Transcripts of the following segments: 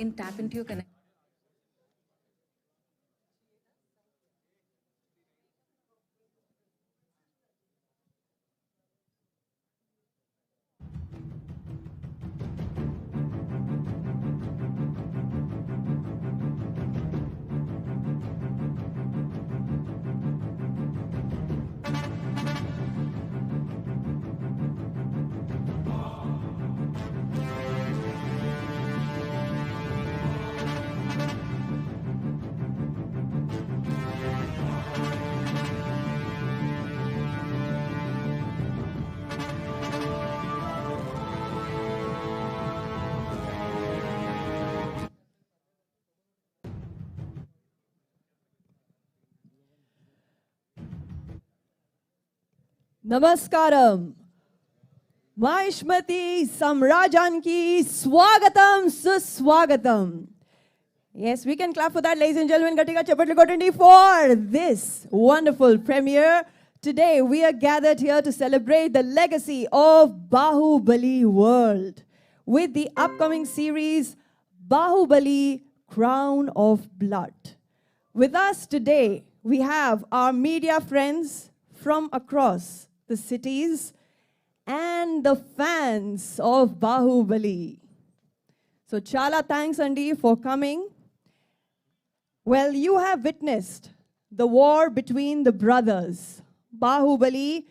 can tap into your connection. Namaskaram. Mahishmati Samrajanki Swagatam Suswagatam. Yes, we can clap for that, ladies and gentlemen. Gatika Chapatlu Kotandi for this wonderful premiere. Today, we are gathered here to celebrate the legacy of Baahubali world with the upcoming series Baahubali Crown of Blood. With us today, we have our media friends from across the cities and the fans of Baahubali. So chala thanks, Andy, for coming. Well, you have witnessed the war between the brothers, Baahubali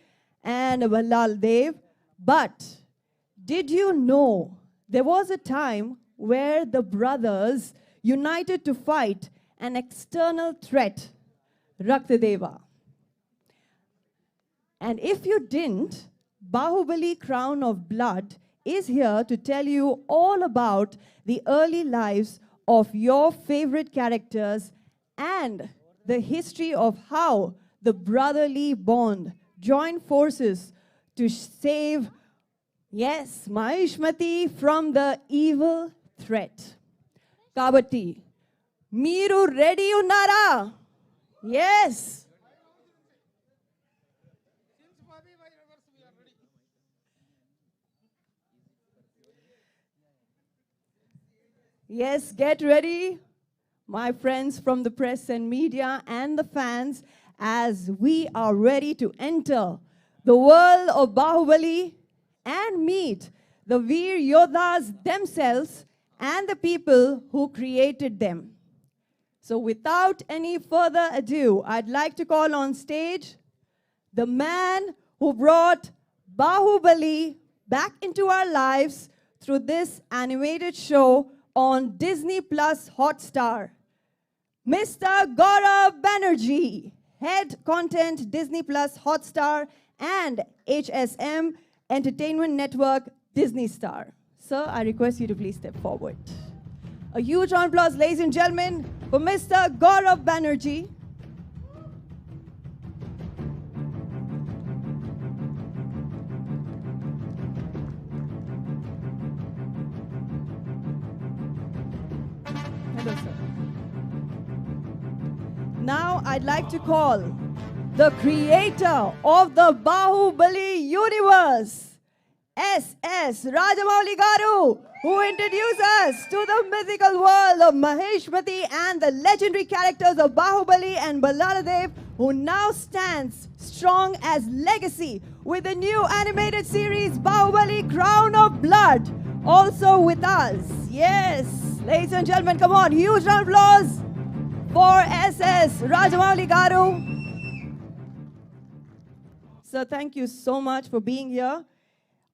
and Balal, but did you know there was a time where the brothers united to fight an external threat, Raktadeva? And if you didn't, Baahubali Crown of Blood is here to tell you all about the early lives of your favorite characters and the history of how the brotherly bond joined forces to save, yes, Mahishmati from the evil threat. Kabati, Meeru ready unnara? Yes. Yes, get ready, my friends from the press and media and the fans, as we are ready to enter the world of Baahubali and meet the Veer Yodhas themselves and the people who created them. So without any further ado, I'd like to call on stage the man who brought Baahubali back into our lives through this animated show on Disney Plus Hotstar, Mr. Gaurav Banerjee, Head Content Disney Plus Hotstar and HSM Entertainment Network Disney Star. Sir, I request you to please step forward. A huge round of applause, ladies and gentlemen, for Mr. Gaurav Banerjee. Hello, sir. Now I'd like to call the creator of the Baahubali universe, S.S. Rajamouli Garu, who introduced us to the mythical world of Maheshmati and the legendary characters of Baahubali and Ballaladev, who now stands strong as legacy with the new animated series Baahubali Crown of Blood, also with us. Yes, ladies and gentlemen, come on, huge round of applause for S.S. Rajamouli Garu. Sir, thank you so much for being here.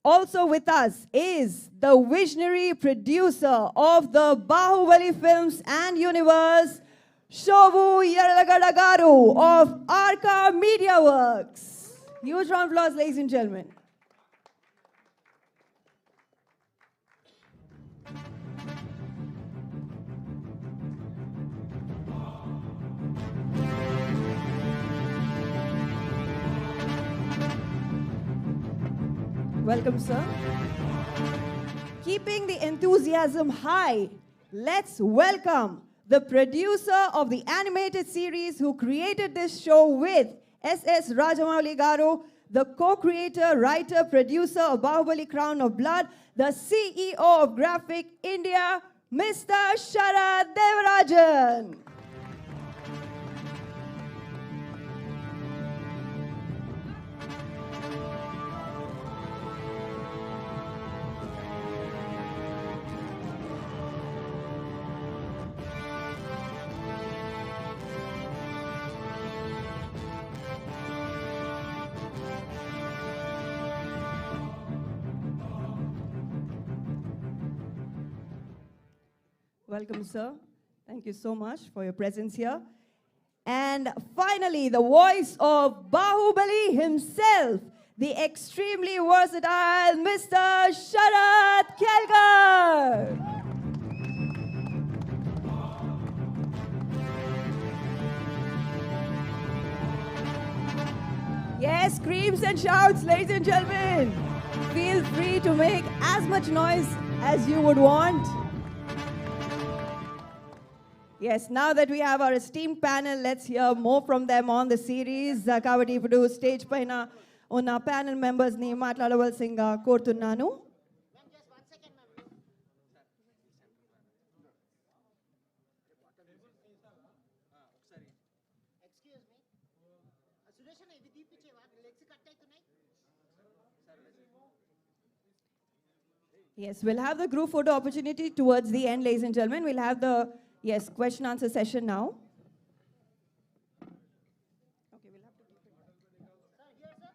Also with us is the visionary producer of the Baahubali films and universe, Shovu Yarlagada Garu of Arca Media Works. Huge round of applause, ladies and gentlemen. Welcome, sir. Keeping the enthusiasm high, let's welcome the producer of the animated series who created this show with S.S. Rajamouli Garu, the co-creator, writer, producer of Baahubali Crown of Blood, the CEO of Graphic India, Mr. Sharad Devarajan. Welcome, sir. Thank you so much for your presence here. And finally, the voice of Baahubali himself, the extremely versatile Mr. Sharad Kelkar. Yes, screams and shouts, ladies and gentlemen. Feel free to make as much noise as you would want. Yes, now that we have our esteemed panel, let's hear more from them on the series. Kabatti Ipudu stage paina unna panel members ni maatladavalalsinga korutunnanu. Yes, we'll have the group photo opportunity towards the end, ladies and gentlemen. We'll have the question answer session now. Okay, we'll have to keep it. Sir, here, sir.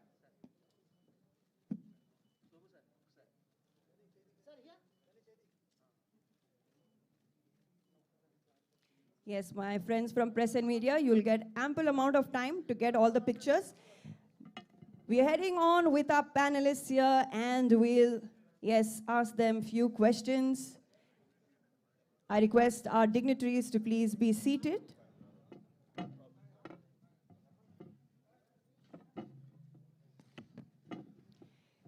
Sir, here. Yes, my friends from press and media, you'll get ample amount of time to get all the pictures. We are heading on with our panelists here, and we'll ask them few questions. I request our dignitaries to please be seated.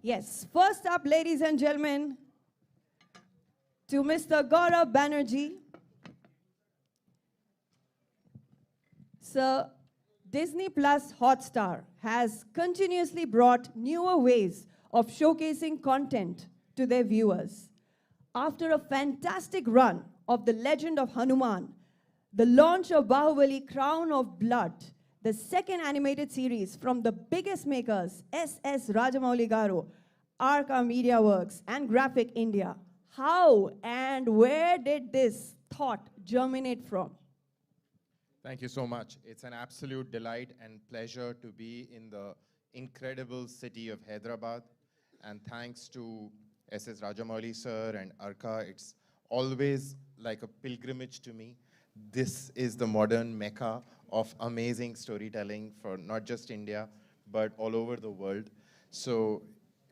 Yes, first up, ladies and gentlemen, to Mr. Gaurav Banerjee. Sir, Disney Plus Hotstar has continuously brought newer ways of showcasing content to their viewers. After a fantastic run of The Legend of Hanuman, the launch of Baahubali Crown of Blood, the second animated series from the biggest makers, S.S. Rajamouli Garu, Arca Media Works, and Graphic India, how and where did this thought germinate from? Thank you so much. It's an absolute delight and pleasure to be in the incredible city of Hyderabad. And thanks to S.S. Rajamouli sir and Arka, it's always like a pilgrimage to me. This is the modern mecca of amazing storytelling for not just India, but all over the world. So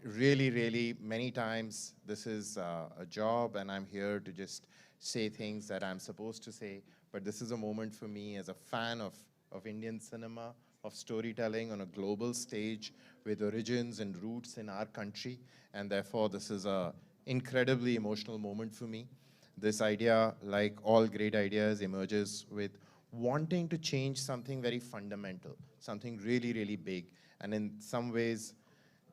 really, really, many times this is a job and I'm here to just say things that I'm supposed to say. But this is a moment for me as a fan of Indian cinema, of storytelling on a global stage with origins and roots in our country. And therefore, this is an incredibly emotional moment for me. This idea, like all great ideas, emerges with wanting to change something very fundamental, something really, really big. And in some ways,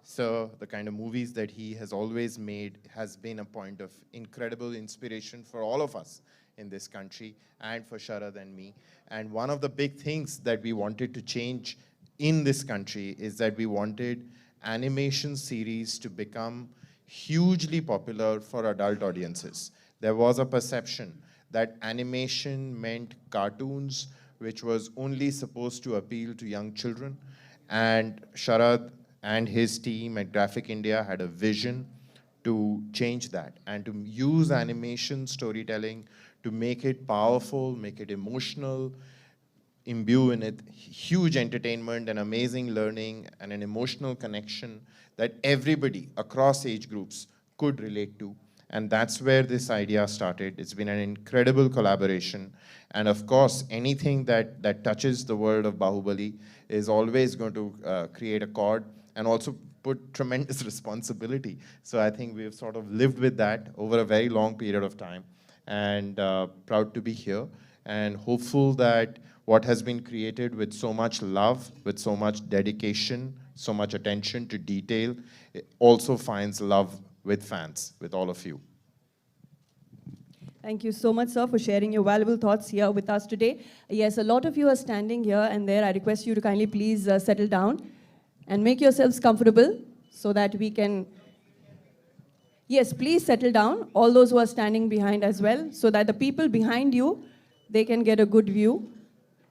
so the kind of movies that he has always made has been a point of incredible inspiration for all of us in this country and for Sharad and me. And one of the big things that we wanted to change in this country is that we wanted animation series to become hugely popular for adult audiences. There was a perception that animation meant cartoons, which was only supposed to appeal to young children. And Sharad and his team at Graphic India had a vision to change that and to use animation storytelling to make it powerful, make it emotional, imbue in it huge entertainment and amazing learning and an emotional connection that everybody across age groups could relate to. And that's where this idea started. It's been an incredible collaboration. And of course, anything that touches the world of Baahubali is always going to create a chord and also put tremendous responsibility. So I think we've sort of lived with that over a very long period of time. And proud to be here and hopeful that what has been created with so much love, with so much dedication, so much attention to detail, it also finds love with fans, with all of you. Thank you so much, sir, for sharing your valuable thoughts here with us today. Yes, a lot of you are standing here and there. I request you to kindly please settle down and make yourselves comfortable so that we can. Yes, please settle down, all those who are standing behind as well, so that the people behind you, they can get a good view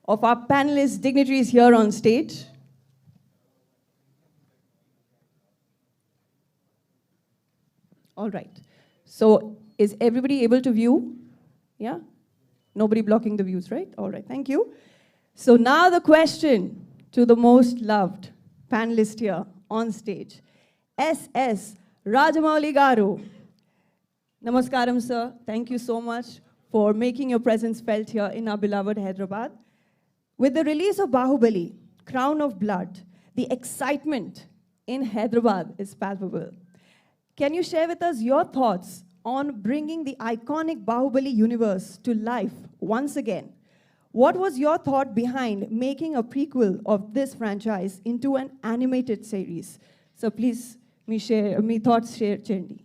of our panelists, dignitaries here on stage. All right. So is everybody able to view? Yeah? Nobody blocking the views, right? All right, thank you. So now the question to the most loved panelist here on stage, S.S. Rajamouli Garu. Namaskaram, sir. Thank you so much for making your presence felt here in our beloved Hyderabad. With the release of Baahubali, Crown of Blood, the excitement in Hyderabad is palpable. Can you share with us your thoughts on bringing the iconic Baahubali universe to life once again? What was your thought behind making a prequel of this franchise into an animated series? So please, me thoughts share చేయండి.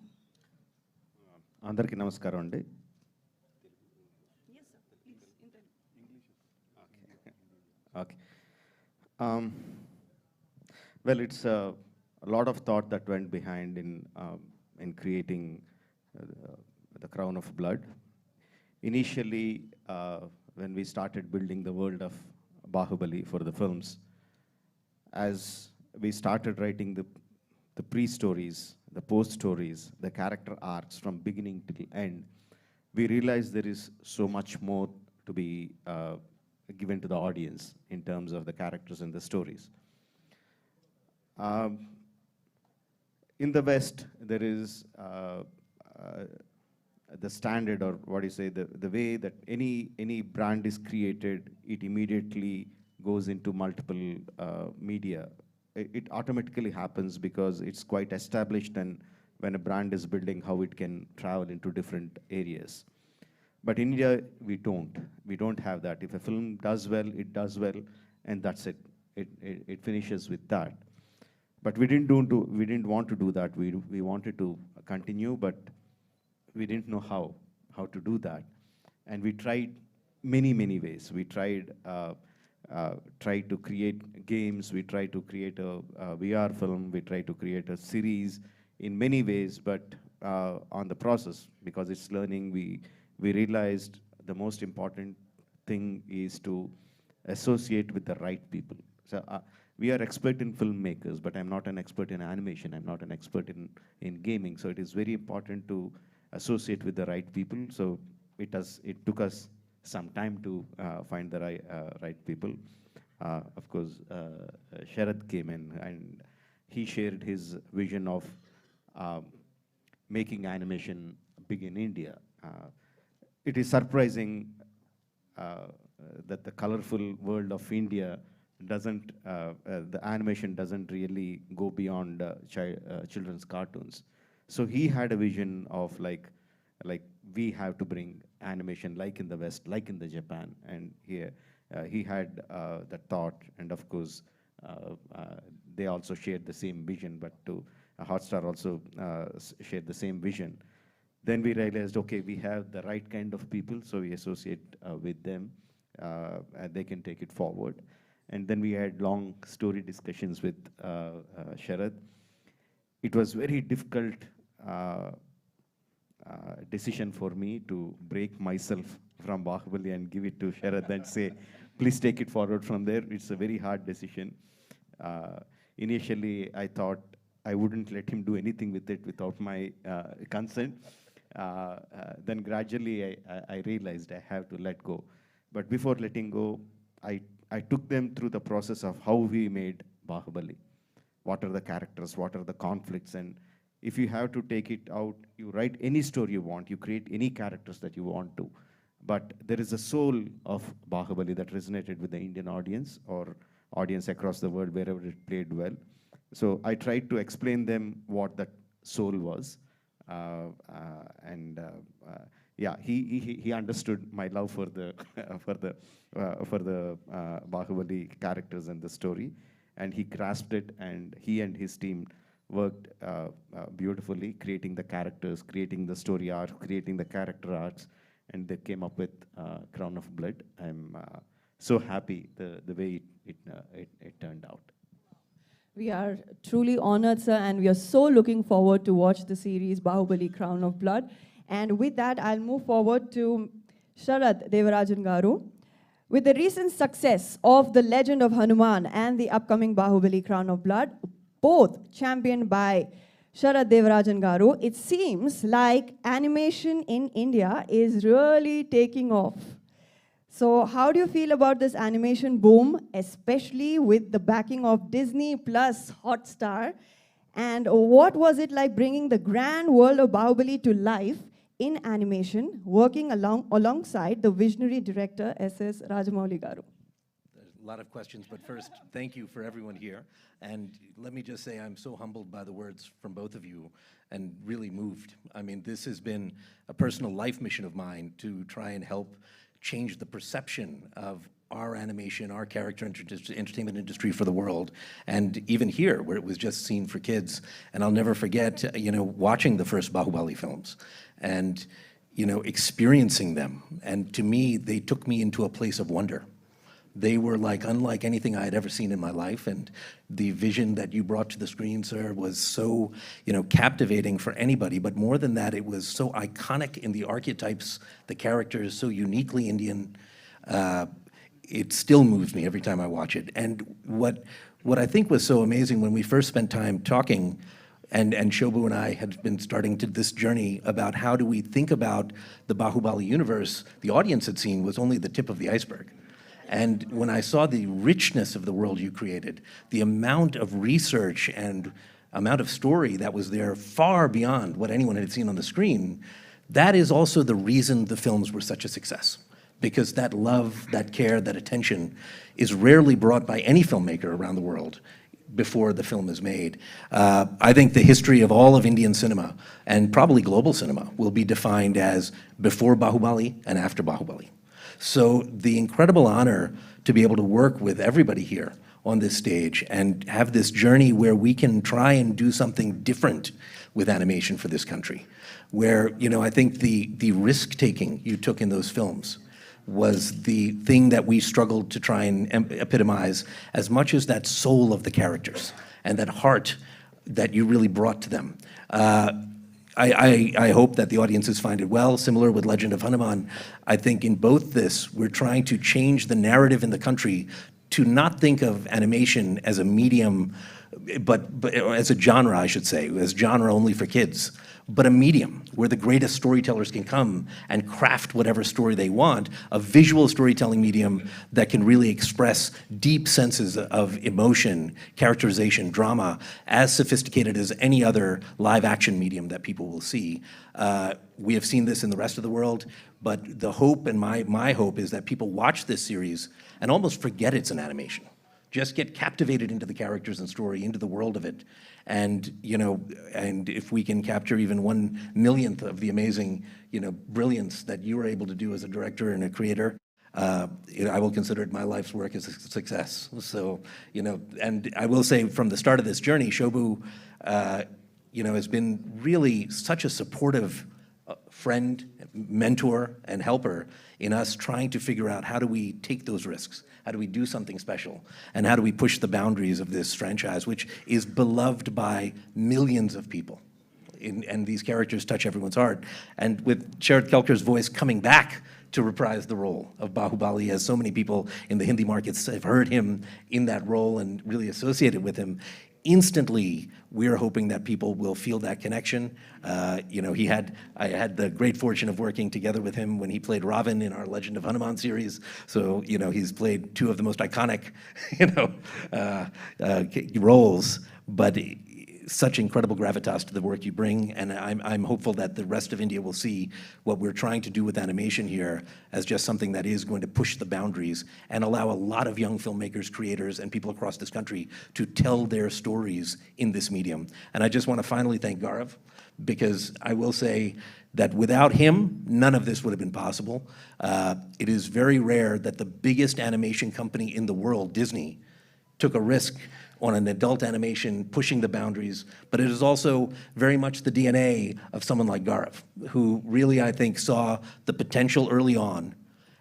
అందరికీ నమస్కారం అండి. Okay. Well, it's a lot of thought that went behind in creating the Crown of Blood. Initially, when we started building the world of Baahubali for the films, as we started writing the pre-stories, the post-stories, the character arcs from beginning till end, we realized there is so much more to be given to the audience in terms of the characters and the stories. In the West, there is the standard, or what do you say, the way that any brand is created, it immediately goes into multiple media. It automatically happens because it's quite established, and when a brand is building, how it can travel into different areas. But in India, we don't have that. If a film does well, it does well, and that's it. It finishes with that. But we didn't want to do that. We wanted to continue, but we didn't know how to do that. And we tried many ways. We tried to create games, we tried to create a VR film, we tried to create a series in many ways, but on the process, because it's learning, we realized the most important thing is to associate with the right people. So we are expert in filmmakers, but I'm not an expert in animation, I'm not an expert in gaming, so it is very important to associate with the right people. So it took us some time to find the right people. Of course, Sharad came in and he shared his vision of making animation big in India. It is surprising that the colorful world of India doesn't, the animation doesn't really go beyond children's cartoons. So he had a vision of like we have to bring animation like in the West, like in the Japan, and here he had that thought, and of course they also shared the same vision, but Hotstar also shared the same vision. Then we realized, okay, we have the right kind of people, so we associate with them, and they can take it forward. And then we had long story discussions with Sharad. It was very difficult decision for me to break myself from Baahubali and give it to Sharad and say, please take it forward from there. It's a very hard decision. Initially, I thought I wouldn't let him do anything with it without my consent. Then gradually, I realized I have to let go. But before letting go, I took them through the process of how we made Baahubali. What are the characters? What are the conflicts? And if you have to take it out, you write any story you want, you create any characters that you want to. But there is a soul of Baahubali that resonated with the Indian audience or audience across the world, wherever it played well. So I tried to explain them what that soul was. Yeah, he understood my love for the Baahubali characters and the story, and he grasped it, and he and his team worked beautifully, creating the characters, creating the story arc, creating the character arcs, and they came up with Crown of Blood. I'm so happy the way it turned out. We are truly honored, sir, and we are so looking forward to watch the series Baahubali Crown of Blood. And with that, I'll move forward to Sharad Devarajan Garu. With the recent success of The Legend of Hanuman and the upcoming Baahubali Crown of Blood, both championed by Sharad Devarajan Garu, it seems like animation in India is really taking off. So how do you feel about this animation boom, especially with the backing of Disney plus Hotstar? And what was it like bringing the grand world of Baahubali to life in animation, working alongside the visionary director, S.S. Rajamouli Garu? There's a lot of questions, but first, thank you for everyone here. And let me just say I'm so humbled by the words from both of you and really moved. I mean, this has been a personal life mission of mine to try and help change the perception of our animation, our character entertainment industry for the world. And even here, where it was just seen for kids. And I'll never forget, watching the first Baahubali films and, experiencing them. And to me, they took me into a place of wonder. They were unlike anything I had ever seen in my life, and the vision that you brought to the screen, sir, was so, captivating for anybody. But more than that, it was so iconic in the archetypes, the characters, so uniquely Indian. It still moves me every time I watch it. And what I think was so amazing when we first spent time talking, and Shobhu and I had been starting this journey about how do we think about the Baahubali universe, the audience had seen was only the tip of the iceberg. And when I saw the richness of the world you created, the amount of research and amount of story that was there far beyond what anyone had seen on the screen, that is also the reason the films were such a success. Because that love, that care, that attention is rarely brought by any filmmaker around the world before the film is made. I think the history of all of Indian cinema, and probably global cinema, will be defined as before Baahubali and after Baahubali. So the incredible honor to be able to work with everybody here on this stage and have this journey where we can try and do something different with animation for this country, where, I think the risk-taking you took in those films was the thing that we struggled to try and epitomize, as much as that soul of the characters and that heart that you really brought to them. I hope that the audiences find it well. Similar with Legend of Hanuman, I think in both this, we're trying to change the narrative in the country to not think of animation as a medium, but as a genre, I should say, as genre only for kids, but a medium where the greatest storytellers can come and craft whatever story they want, a visual storytelling medium that can really express deep senses of emotion, characterization, drama, as sophisticated as any other live action medium that people will see. We have seen this in the rest of the world, but the hope, and my hope, is that people watch this series and almost forget it's an animation. Just get captivated into the characters and story, into the world of it. And, and if we can capture even 1/1,000,000th of the amazing, brilliance that you were able to do as a director and a creator, I will consider it my life's work as a success. So, and I will say from the start of this journey, Shobhu, has been really such a supportive friend, mentor, and helper in us trying to figure out how do we take those risks, how do we do something special, and how do we push the boundaries of this franchise, which is beloved by millions of people. And these characters touch everyone's heart. And with Sharad Kelkar's voice coming back to reprise the role of Baahubali, as so many people in the Hindi markets have heard him in that role and really associated with him, instantly, we're hoping that people will feel that connection. I had the great fortune of working together with him when he played Ravan in our Legend of Hanuman series. So, he's played two of the most iconic, roles, but such incredible gravitas to the work you bring, and I'm hopeful that the rest of India will see what we're trying to do with animation here as just something that is going to push the boundaries and allow a lot of young filmmakers, creators, and people across this country to tell their stories in this medium. And I just want to finally thank Gaurav, because I will say that without him, none of this would have been possible. It is very rare that the biggest animation company in the world, Disney, took a risk on an adult animation, pushing the boundaries, but it is also very much the DNA of someone like Gaurav, who really, I think, saw the potential early on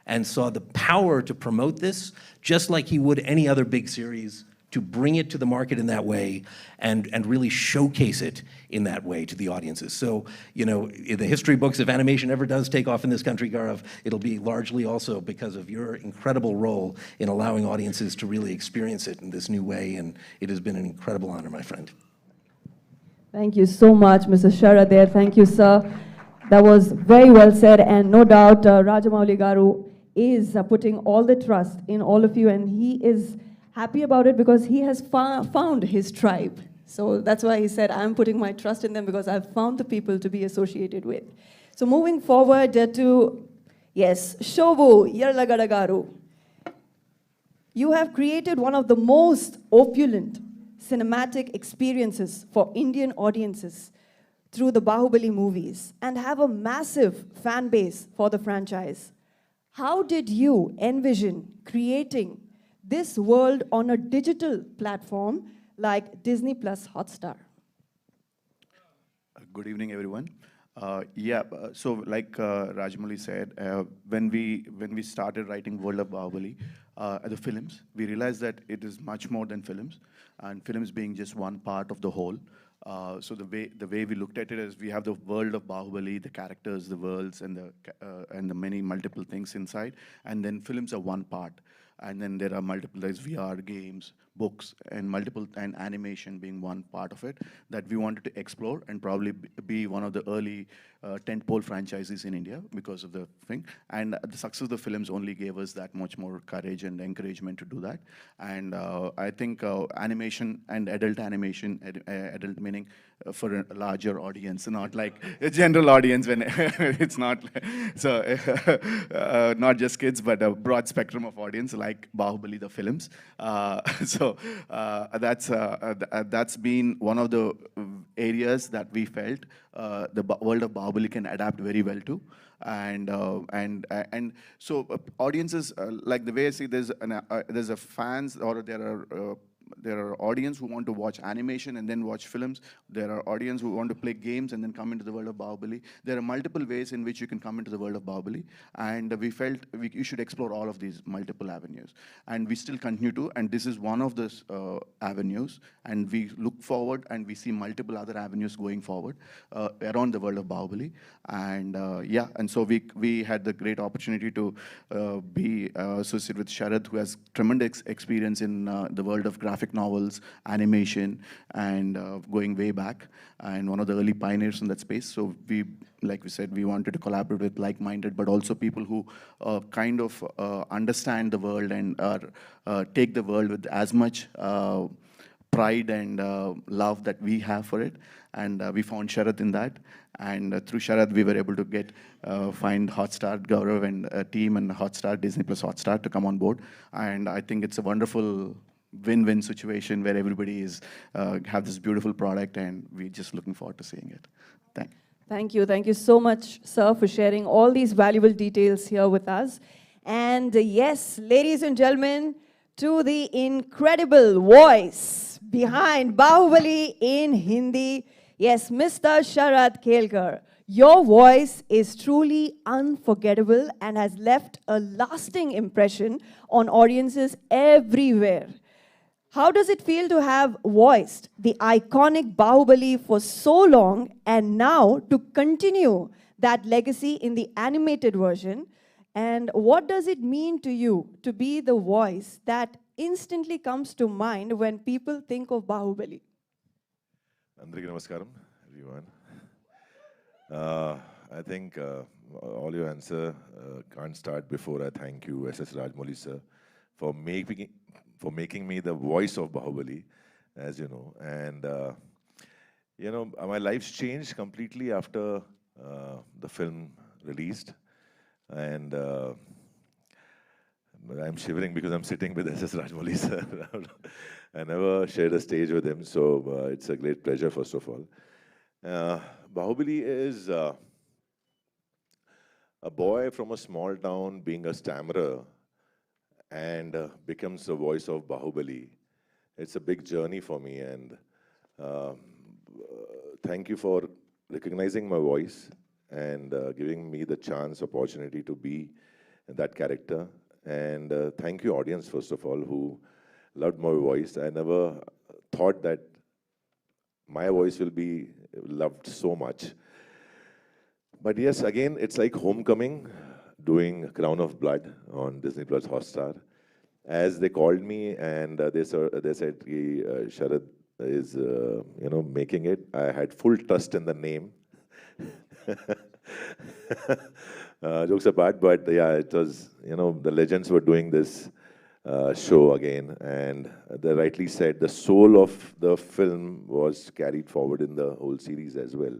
and saw the power to promote this, just like he would any other big series, to bring it to the market in that way and really showcase it in that way to the audiences. So, you know, in the history books, if animation ever does take off in this country, Gaurav, it'll be largely also because of your incredible role in allowing audiences to really experience it in this new way, and it has been an incredible honor, my friend. Thank you so much, Mr. Sharad there. Thank you, sir. That was very well said, and no doubt Rajamouli Garu is putting all the trust in all of you, and he is happy about it because he has found his tribe. So that's why he said, I'm putting my trust in them because I've found the people to be associated with. So moving forward to, yes, Shovu Yarlagada Garu. You have created one of the most opulent cinematic experiences for Indian audiences through the Baahubali movies and have a massive fan base for the franchise. How did you envision creating this world on a digital platform like Disney Plus Hotstar? Good evening, everyone. So like Rajamouli said, when we started writing World of Baahubali, the films, we realized that it is much more than films, and films being just one part of the whole. So the way we looked at it is we have the world of Baahubali, the characters, the worlds, and the many multiple things inside, and then films are one part. And then there are multiple, there's VR games, books, and animation being one part of it that we wanted to explore and probably be one of the early tentpole franchises in India because of the thing. And the success of the films only gave us that much more courage and encouragement to do that. And I think animation and adult animation, adult meaning for a larger audience, not like a general audience when it's not, so not just kids, but a broad spectrum of audience like Baahubali, the films. That's been one of the areas that we felt the world of Baahubali can adapt very well to. And so audiences, like the way I see there's a fans, or there are audience who want to watch animation and then watch films. There are audience who want to play games and then come into the world of Baahubali. There are multiple ways in which you can come into the world of Baahubali. And we felt you should explore all of these multiple avenues. And we still continue to, and this is one of those avenues. And we look forward and we see multiple other avenues going forward around the world of Baahubali. And and so we had the great opportunity to be associated with Sharad, who has tremendous experience in the world of graphic novels, animation, and going way back, and one of the early pioneers in that space. So we, like we said, we wanted to collaborate with like-minded, but also people who kind of understand the world and take the world with as much pride and love that we have for it. And we found Sharad in that. And through Sharad, we were able to find Hotstar, Gaurav, and a team, and Hotstar, Disney Plus Hotstar, to come on board. And I think it's a wonderful win-win situation where everybody is have this beautiful product, and we're just looking forward to seeing it. Thank you. Thank you so much, sir, for sharing all these valuable details here with us. And yes, ladies and gentlemen, to the incredible voice behind Baahubali in Hindi, yes, Mr. Sharad Kelkar. Your voice is truly unforgettable and has left a lasting impression on audiences everywhere. How does it feel to have voiced the iconic Baahubali for so long and now to continue that legacy in the animated version? And what does it mean to you to be the voice that instantly comes to mind when people think of Baahubali? Andariki namaskaram, everyone. I think all your answer can't start before I thank you, S.S. Rajamouli sir, for making me the voice of Baahubali, as you know. And my life's changed completely after the film released. And I'm shivering because I'm sitting with S.S. Rajamouli sir. I never shared a stage with him, so it's a great pleasure, first of all. Baahubali is a boy from a small town being a stammerer and becomes the voice of Baahubali. it's a big journey for me, and thank you for recognizing my voice and giving me the opportunity to be that character. And thank you, audience, first of all, who loved my voice. I never thought that my voice will be loved so much. But yes, again, it's like homecoming, doing Crown of Blood on Disney Plus Hotstar. As they called me and they said, Sharad is, making it. I had full trust in the name. Jokes apart, but yeah, it was, the legends were doing this show again, and they rightly said the soul of the film was carried forward in the whole series as well.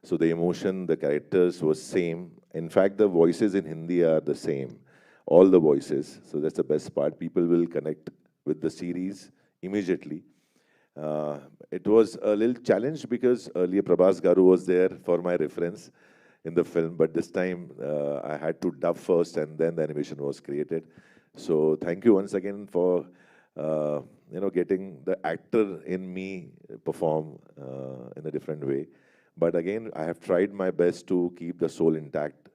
So the emotion, the characters was same. In fact, the voices in Hindi are the same, all the voices. So that's the best part. People will connect with the series immediately. It was a little challenge because earlier Prabhas Garu was there for my reference in the film, but this time I had to dub first and then the animation was created. So thank you once again for getting the actor in me perform in a different way. But again, I have tried my best to keep the soul intact.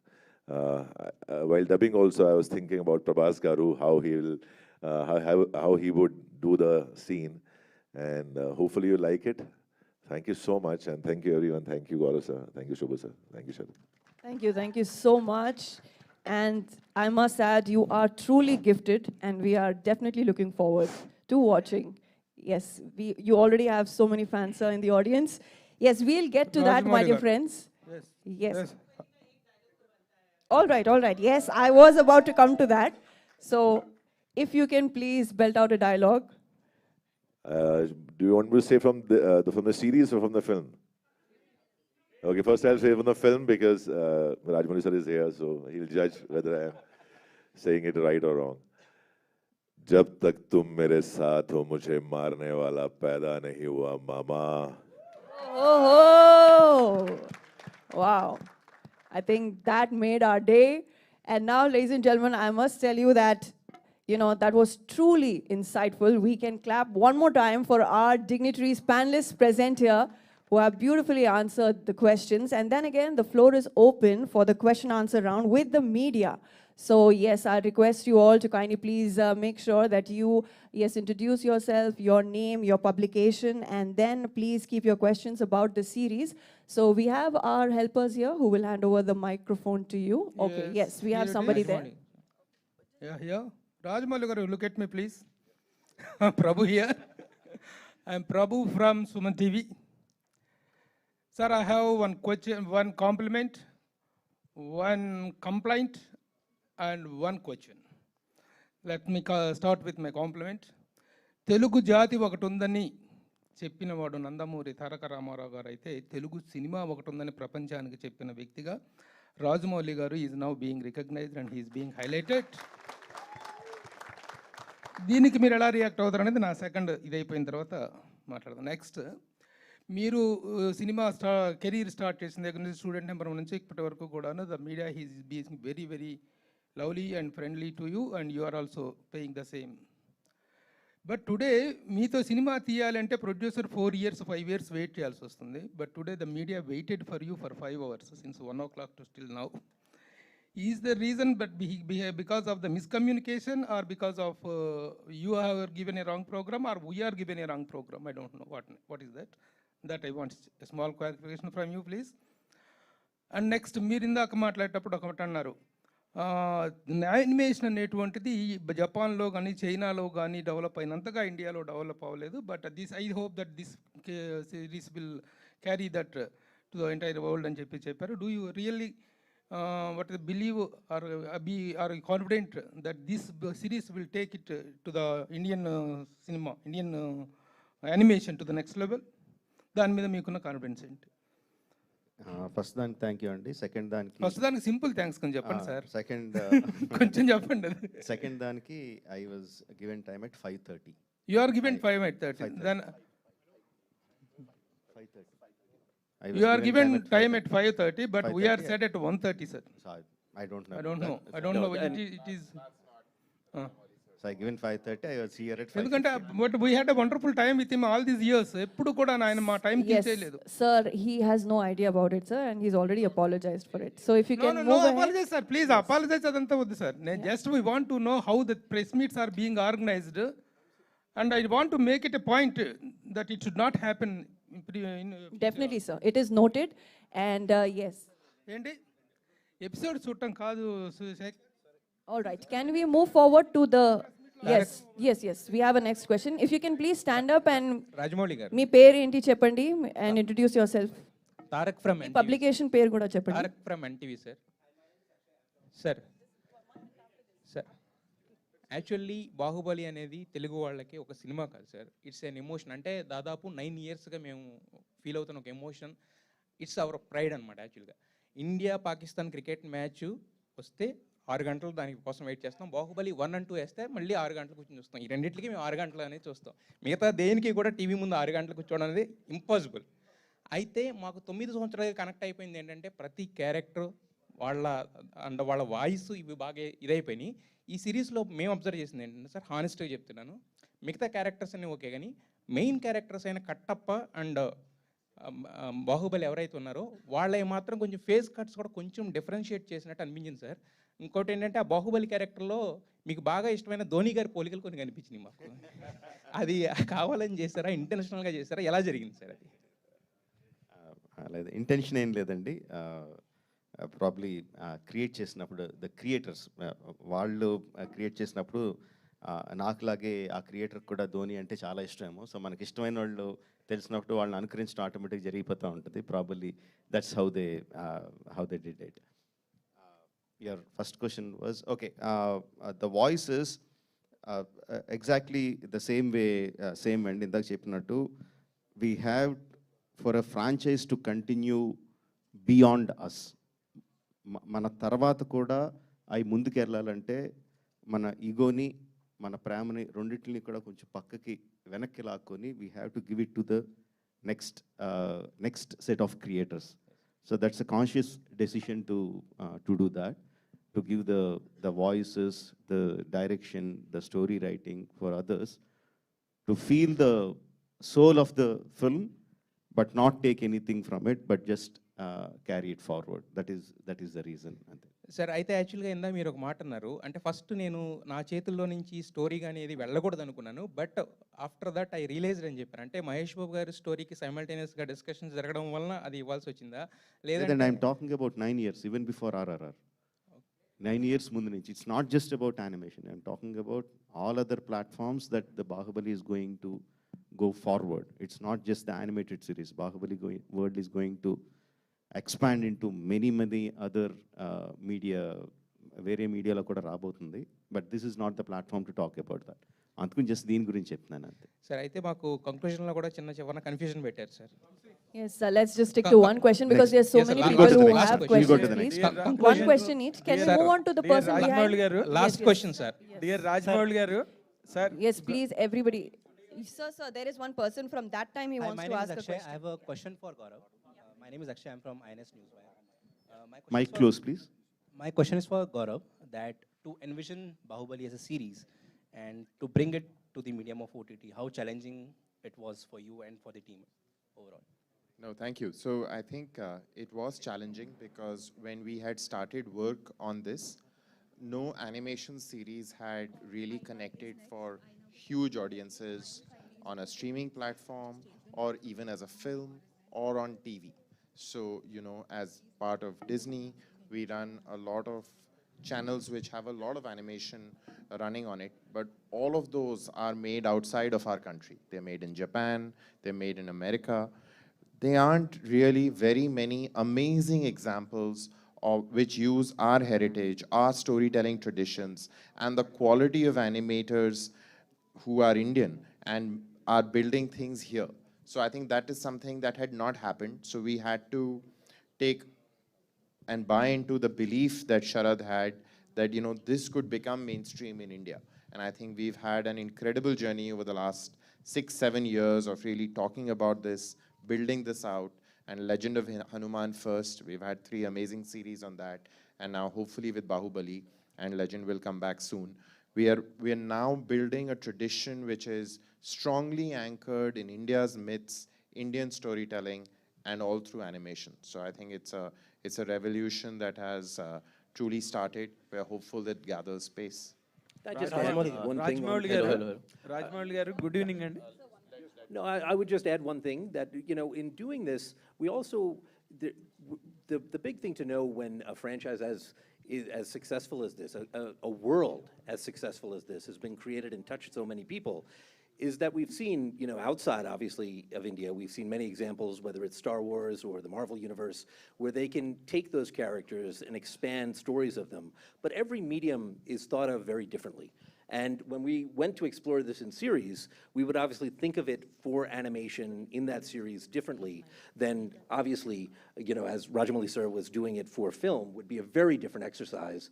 While dubbing also, I was thinking about Prabhas Garu, how he would do the scene. And hopefully you like it. Thank you so much, and thank you everyone. Thank you, Gaurav sir. Thank you, Shobha sir. Thank you, Sharad. Thank you so much. And I must add, you are truly gifted, and we are definitely looking forward to watching. Yes, you already have so many fans in the audience. Yes, we'll get to that, my dear friends. Yes. All right. Yes, I was about to come to that. So, if you can please belt out a dialogue. Do you want me to say from the series or from the film? Okay, first I'll say from the film because Rajamouli sir is here, so he'll judge whether I am saying it right or wrong. जब तक तुम मेरे साथ हो मुझे मारने वाला पैदा नहीं हुआ मामा. Oh, wow. I think that made our day. And now, ladies and gentlemen, I must tell you that, that was truly insightful. We can clap one more time for our dignitaries, panelists present here, who have beautifully answered the questions. And then again, the floor is open for the question-answer round with the media. So yes, I request you all to kindly please make sure that you, introduce yourself, your name, your publication, and then please keep your questions about the series. So we have our helpers here who will hand over the microphone to you. Okay, yes, we have somebody there. Yeah, here. Rajamouli garu, look at me, please. Prabhu here. I'm Prabhu from Suman TV. Sir, I have one question, one compliment, one complaint, and one question. Let me start with my compliment. Telugu jati ఒకటి ఉందని చెప్పిన వాడు నందమూరి తారక రామారావు గారు అయితే Telugu cinema ఒకటి ఉందని ప్రపంచానికి చెప్పిన వ్యక్తిగా రాజమౌళి గారు is now being recognized and he is being highlighted. దీనికి మీరు ఎలా రియాక్ట్ అవుతారు అనేది నా సెకండ్ ఇదైపోయిన తర్వాత మాట్లాడదాం. నెక్స్ట్, మీరు సినిమా కెరీర్ స్టార్ట్ చేసిన దగ్గర నుంచి స్టూడెంట్ నెంబర్ నుంచి ఇప్పటి వరకు కూడా the media he's being very very lovely and friendly to you, and you are also paying the same. But today, meeto cinema tiyalante producer 4 years, 5 years wait cheyalsi vastundi. But today the media waited for you for 5 hours since 1 o'clock to still now. Is the reason but because of the miscommunication or because of you have given a wrong program or we are given a wrong program? I don't know what is that. That I want a small clarification from you, please. And next, మీరు ఇందాక మాట్లాడేటప్పుడు ఒకటి అన్నారు, animation అనేటువంటిది జపాన్లో కానీ చైనాలో కానీ డెవలప్ అయినంతగా ఇండియాలో డెవలప్ అవ్వలేదు. But I hope that this series will carry that to the entire world అని చెప్పారు. Do you really believe are confident that this series will take it to the Indian cinema, Indian animation to the next level? దాని మీద మీకున్న confidence ఏంటి? First దానికి thank you అండి. Second దానికి simple thanks కొంచెం చెప్పండి సార్. సెకండ్ కొంచెం చెప్పండి. సెకండ్ దానికి I was given time at 5:30. You are given 5:30. Then 5:30. You are given time at 5:30, but we are set at 1:30, sir. I don't know. I don't know. It is. So I given 5:30. I was here at 5:50. ఎందుకంటే but we had a wonderful time with him all these years. ఎప్పుడు కూడా ఆయన మా time Yes, తీసేయలేదు. sir, he has no idea about it, sir, and he's already apologized for it. So if you can No move ahead. apologize, sir. Please apologize అదంతా వద్దు sir. నేను just we want to know how the press meets are being organized and I want to make it a point that it should not happen. Definitely, sir. It is noted, and yes. ఏంటి episode చూడటం కాదు సుశేఖ్. All right. Can we move forward to the? Yes. We have a next question. If you can please stand up and Rajamouli గారు, మీ పేరు ఏంటి చెప్పండి and introduce yourself. Tarak from me publication పేరు కూడా చెప్పండి. Tarak from NTV sir. Actually Baahubali అనేది తెలుగు వాళ్ళకి ఒక సినిమా కాదు సార్. It's an emotion. అంటే దాదాపు 9 yearsగా మేము ఫీల్ అవుతున్న ఒక ఎమోషన్. ఇట్స్ అవర్ ప్రైడ్ అనమాట. యాక్చువల్గా ఇండియా పాకిస్తాన్ క్రికెట్ మ్యాచ్ వస్తే 6 గంటలు దాని కోసం వెయిట్ చేస్తాం. బాహుబలి 1 and 2 వేస్తే మళ్ళీ 6 గంటలు కూర్చొని చూస్తాం. ఈ రెండింటికి మేము 6 గంటలు అనేది చూస్తాం. మిగతా దేనికి కూడా టీవీ ముందు 6 గంటలు కూర్చోవడం అనేది ఇంపాసిబుల్. అయితే మాకు 9 సంవత్సరాలుగా కనెక్ట్ అయిపోయింది ఏంటంటే ప్రతి క్యారెక్టర్ వాళ్ళ వాయిస్ ఇవి బాగా ఇదైపోయినాయి. ఈ సిరీస్లో మేము అబ్జర్వ్ చేసింది ఏంటంటే సార్, హానెస్ట్గా చెప్తున్నాను, మిగతా క్యారెక్టర్స్ అన్నీ ఓకే, కానీ మెయిన్ క్యారెక్టర్స్ అయిన కట్టప్ప అండ్ బాహుబలి ఎవరైతే ఉన్నారో వాళ్ళవి మాత్రం కొంచెం ఫేస్ కట్స్ కూడా కొంచెం డిఫరెన్షియేట్ చేసినట్టు అనిపించింది సార్. ఇంకోటి ఏంటంటే ఆ బాహుబలి క్యారెక్టర్లో మీకు బాగా ఇష్టమైన ధోని గారి పోలికలు కొన్ని కనిపించినాయి మాకు. అది కావాలని చేశారా, ఇంటెన్షనల్గా చేశారా, ఎలా జరిగింది సార్ అది? లేదు, ఇంటెన్షన్ ఏం లేదండి. ప్రాబ్లీ క్రియేట్ చేసినప్పుడు ద క్రియేటర్స్ వాళ్ళు క్రియేట్ చేసినప్పుడు నాకులాగే ఆ క్రియేటర్కి కూడా ధోని అంటే చాలా ఇష్టమేమో. సో మనకి ఇష్టమైన వాళ్ళు తెలిసినప్పుడు వాళ్ళని అనుకరించడం ఆటోమేటిక్గా జరిగిపోతూ ఉంటుంది. Probably that's how they did it. Your first question was okay. The voice is exactly the same way, same and ఇందాక చెప్పినట్టు we have for a franchise to continue beyond us. మన తర్వాత కూడా అవి ముందుకు వెళ్ళాలంటే మన ఈగోని, మన ప్రేమని రెండింటిని కూడా కొంచెం పక్కకి వెనక్కి లాక్కొని we have to give it to the next set of creators. So that's a conscious decision to do that, to give the voices, the direction, the story writing for others, to feel the soul of the film but not take anything from it, but just carry it forward. That is the reason. Sir అయితే యాక్చువల్గా ఇందాక మీరు ఒక మాట అన్నారు, అంటే first నేను నా చేతుల్లో నుంచి స్టోరీ కానీ ఏది వెళ్ళకూడదు అనుకున్నాను. But after that I realized అని చెప్పారు. అంటే మహేష్ బాబు గారి స్టోరీకి సైమల్టేనియస్గా డిస్కషన్స్ జరగడం వలన అది ఇవ్వాల్సి వచ్చిందా, లేదంటే I'm talking about 9 years, even before RRR. 9 years ముందు నుంచి. It's not just about animation. I'm talking about all other platforms that the Baahubali is going to go forward. It's not just the animated series. Baahubali world is going to expand into many other media, వేరే మీడియాలో కూడా రాబోతుంది. But this is not the platform to talk about that. అందుకని just దీని గురించి చెప్తున్నాను అంతే. Sir అయితే మాకు కంక్లూజన్లో కూడా చిన్న కన్ఫ్యూజన్ పెట్టారు sir. Yes, sir. Let's just stick to one question because there's so many people who have questions. Please, one question each. Can we move on to the person behind? Last question, sir. Dear Rajamouli garu, sir. Yes, please, everybody. Sir, there is one person from that time he Hi, wants my to name ask is a Akshay. question. I have a question for Gaurav. My name is Akshay. I'm from INS Newswire. Mic close, please. My question is for Gaurav, that to envision Baahubali as a series and to bring it to the medium of OTT, how challenging it was for you and for the team overall? No, thank you. So I think it was challenging because when we had started work on this, no animation series had really connected for huge audiences on a streaming platform or even as a film or on TV. So, as part of Disney, we run a lot of channels which have a lot of animation running on it, but all of those are made outside of our country. They're made in Japan, they're made in America. They aren't really very many amazing examples of which use our heritage, our storytelling traditions, and the quality of animators who are Indian and are building things here. So I think that is something that had not happened. So we had to take and buy into the belief that Sharad had that, this could become mainstream in India. And I think we've had an incredible journey over the last 6-7 years of really talking about this, building this out, and Legend of Hanuman first. We've had 3 amazing series on that. And now hopefully with Baahubali, and Legend will come back soon. We are now building a tradition which is strongly anchored in India's myths, Indian storytelling, and all through animation. So I think it's a revolution that has truly started. We are hopeful that gathers pace. I just add one thing. Rajamouli Hello, garu, hello. Rajamouli garu, good evening and No, I would just add one thing that, you know, in doing this, we also, the big thing to know when a franchise is as successful as this, a world as successful as this has been created and touched so many people, is that we've seen, you know, outside obviously of India, we've seen many examples, whether it's Star Wars or the Marvel Universe, where they can take those characters and expand stories of them. But every medium is thought of very differently. And when we went to explore this in series, we would obviously think of it for animation in that series differently than obviously, you know, as Rajamouli sir was doing it for film, would be a very different exercise.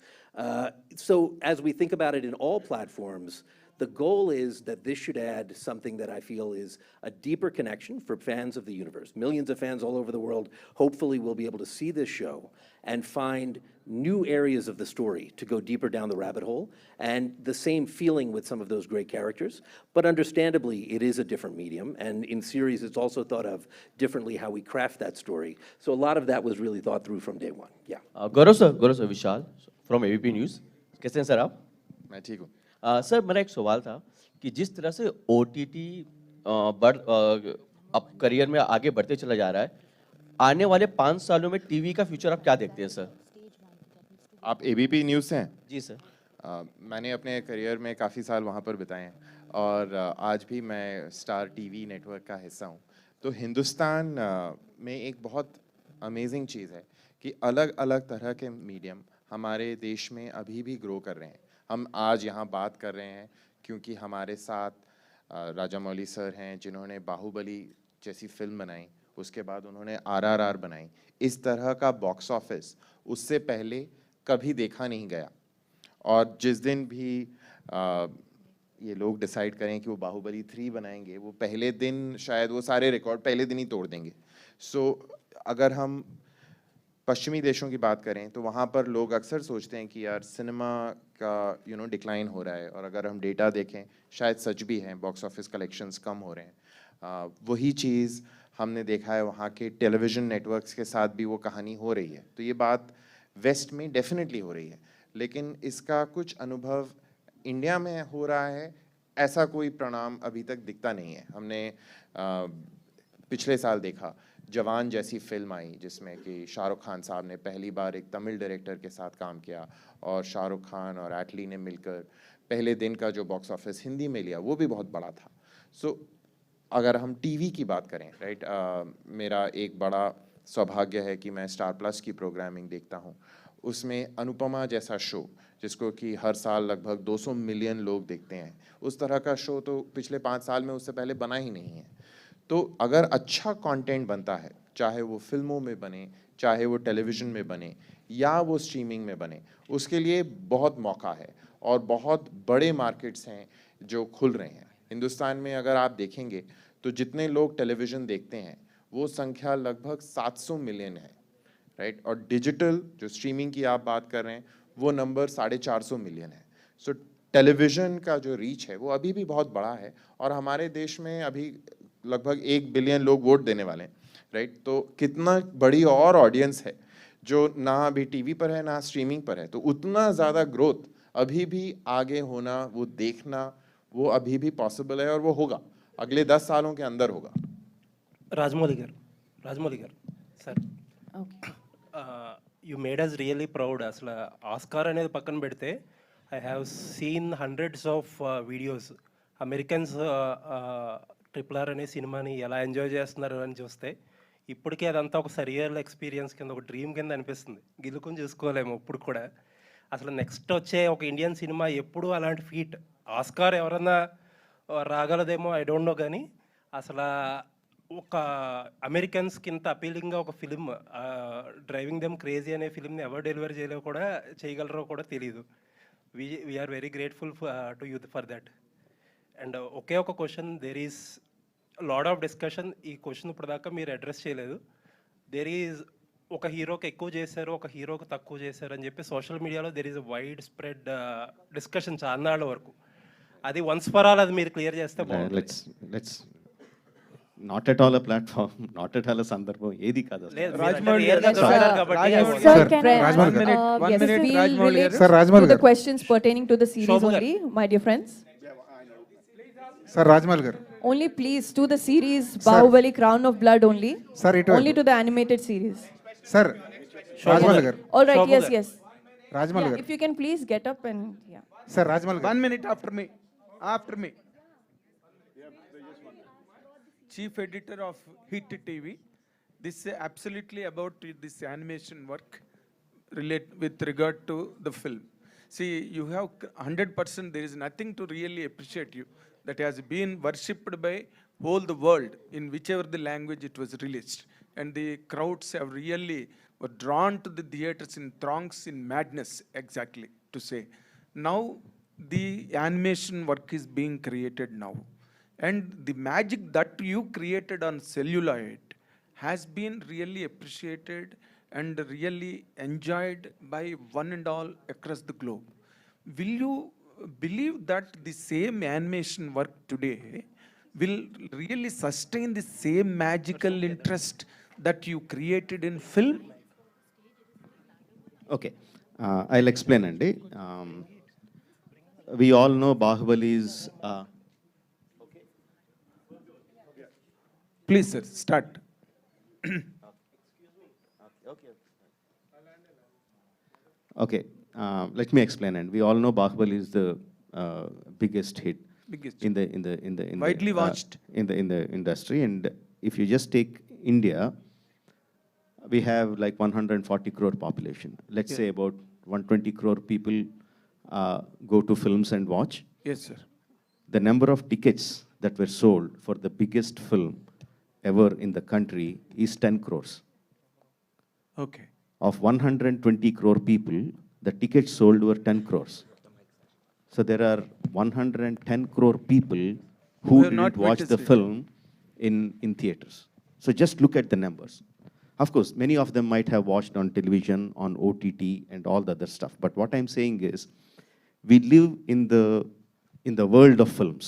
So as we think about it in all platforms, the goal is that this should add something that I feel is a deeper connection for fans of the universe. Millions of fans all over the world hopefully will be able to see this show and find new areas of the story to go deeper down the rabbit hole, and the same feeling with some of those great characters. But understandably, it is a different medium, and in series, it's also thought of differently how we craft that story. So a lot of that was really thought through from day one. Yeah. Gaurav sir Vishal from ABP news. कैसे हैं sir आप? मैं ठीक हूँ। Sir मेरा एक सवाल था कि जिस तरह से ओटीटी अब करियर में आगे बढ़ते चला जा रहा है, आने वाले 5 सालों में टीवी का फ्यूचर आप क्या देखते हैं सर? आप एबीपी न्यूज़ से हैं? जी सर। मैंने अपने करियर में काफ़ी साल वहाँ पर बिताए हैं और आज भी मैं स्टार टीवी नेटवर्क का हिस्सा हूँ। तो हिंदुस्तान में एक बहुत अमेजिंग चीज़ है कि अलग अलग तरह के मीडियम हमारे देश में अभी भी ग्रो कर रहे हैं। हम आज यहाँ बात कर रहे हैं क्योंकि हमारे साथ राजामौली सर हैं जिन्होंने बाहुबली जैसी फिल्म बनाई, उसके बाद उन्होंने आरआरआर बनाई। इस तरह का बॉक्स ऑफिस उससे पहले कभी देखा नहीं गया, और जिस दिन भी ये लोग डिसाइड करें कि वो बाहुबली 3 बनाएंगे, वो पहले दिन शायद वो सारे रिकॉर्ड पहले दिन ही तोड़ देंगे। अगर हम पश्चिमी देशों की बात करें तो वहाँ पर लोग अक्सर सोचते हैं कि यार सिनेमा का डिक्लाइन हो रहा है, और अगर हम डेटा देखें शायद सच भी है, बॉक्स ऑफिस कलेक्शंस कम हो रहे हैं। वही चीज़ हमने देखा है वहाँ के टेलीविज़न नेटवर्क्स के साथ भी वो कहानी हो रही है। तो ये बात वेस्ट में डेफिनेटली हो रही है, लेकिन इसका कुछ अनुभव इंडिया में हो रहा है ऐसा कोई परिणाम अभी तक दिखता नहीं है। हमने पिछले साल देखा जवान जैसी फिल्म आई जिसमें कि शाहरुख खान साहब ने पहली बार एक तमिल डायरेक्टर के साथ काम किया, और शाहरुख खान और एटली ने मिलकर पहले दिन का जो बॉक्स ऑफिस हिंदी में लिया वो भी बहुत बड़ा था। अगर हम टीवी की बात करें, राइट, मेरा एक बड़ा सौभाग्य है कि मैं स्टार प्लस की प्रोग्रामिंग देखता हूँ। उसमें अनुपमा जैसा शो जिसको कि हर साल लगभग 200 मिलियन लोग देखते हैं, उस तरह का शो तो पिछले 5 साल में उससे पहले बना ही नहीं है। तो अगर अच्छा कंटेंट बनता है, चाहे वो फिल्मों में बने, चाहे वो टेलीविज़न में बने या वो स्ट्रीमिंग में बने, उसके लिए बहुत मौका है और बहुत बड़े मार्केट्स हैं जो खुल रहे हैं। हिंदुस्तान में अगर आप देखेंगे तो जितने लोग टेलीविज़न देखते हैं वो संख्या लगभग 700 मिलियन है, राइट, और डिजिटल जो स्ट्रीमिंग की आप बात कर रहे हैं वो नंबर 450 मिलियन है। सो टेलीविज़न का जो रीच है वो अभी भी बहुत बड़ा है, और हमारे देश में अभी लगभग 1 बिलियन लोग वोट देने वाले हैं, राइट। तो कितना बड़ी और ऑडियंस है जो ना अभी टीवी पर है ना स्ट्रीमिंग पर है, तो उतना ज़्यादा ग्रोथ अभी भी आगे होना, वो देखना, वो अभी भी पॉसिबल है और वो होगा, अगले 10 सालों के अंदर होगा। Rajamouli garu, sir. Okay. You made us really proud. అసలు ఆస్కార్ అనేది పక్కన పెడితే I have seen hundreds of videos Americans RRR అనే సినిమాని ఎలా ఎంజాయ్ చేస్తున్నారు అని చూస్తే ఇప్పటికీ అదంతా ఒక సరియల్ ఎక్స్పీరియన్స్ కింద, ఒక డ్రీమ్ కింద అనిపిస్తుంది. గిలుకుని చూసుకోలేము ఇప్పుడు కూడా. అసలు నెక్స్ట్ వచ్చే ఒక ఇండియన్ సినిమా ఎప్పుడు అలాంటి ఫీట్ ఆస్కార్ ఎవరన్నా రాగలదేమో ఐ డోంట్ నో, కానీ అసలు ఒక అమెరికన్స్కి ఇంత అపీలింగ్గా ఒక ఫిలిం డ్రైవింగ్ దెమ్ క్రేజీ అనే ఫిలింని ఎవరు డెలివరీ చేయగలరో కూడా తెలియదు. We're very grateful to you for that. And ఒకే ఒక question, there is lot of discussion. ఈ క్వశ్చన్ ఇప్పుడు దాకా మీరు అడ్రస్ చేయలేదు. దేర్ ఈజ్ ఒక హీరోకి ఎక్కువ చేశారు, ఒక హీరోకి తక్కువ చేశారు అని చెప్పి సోషల్ మీడియాలో there is a wide spread discussion చాన్నాళ్ళ వరకు. అది వన్స్ ఫర్ ఆల్ అది మీరు క్లియర్ చేస్తే బాగుంటుంది. Let's not at all a platform, not at all అ సందర్భం, ఏది కాదు అసలు. లేదు, రాజమౌళి మీరు గారు, దొరికారు కాబట్టి Sir, Sir, can I ask, Rajmouli garu. One yes, minute, we'll Rajmouli relate garu. Sir, Rajmouli to the garu. questions pertaining to the series Shobha only, my dear friends. Sir, Rajamouli garu. Only please to the series Baahubali Crown of Blood only. Sir, it Only to the animated series. Sir, Rajamouli garu. All right, Shobha yes, garu. yes. Rajamouli Yeah, garu. if you can please get up and, yeah. Sir, Rajamouli garu. 1 minute after me. After me. Chief editor of Hit TV. This is absolutely about this animation work with regard to the film. See, you have 100%, there is nothing to really appreciate you that has been worshipped by whole the world in whichever the language it was released. And the crowds have really were drawn to the theaters in throngs, in madness, exactly to say. Now, the animation work is being created now. And the magic that you created on celluloid has been really appreciated and really enjoyed by one and all across the globe. Will you believe that the same animation work today will really sustain the same magical interest that you created in film? Okay, I'll explain, Andy. We all know Baahubali is Please, sir, start. okay. Let me explain, and we all know Baahubali is the biggest hit Biggest. in the Widely watched. in the industry. And if you just take India, we have like 140 crore population. Let's say about 120 crore people go to films and watch. Yes, sir. The number of tickets that were sold for the biggest film ever in the country is 10 crores. Okay. Of 120 crore people, the tickets sold were 10 crores. So there are 110 crore people who have not didn't watch the witnessed it. film in theaters. So just look at the numbers. Of course, many of them might have watched on television, on OTT, and all the other stuff. But what I'm saying is, we live in the world of films.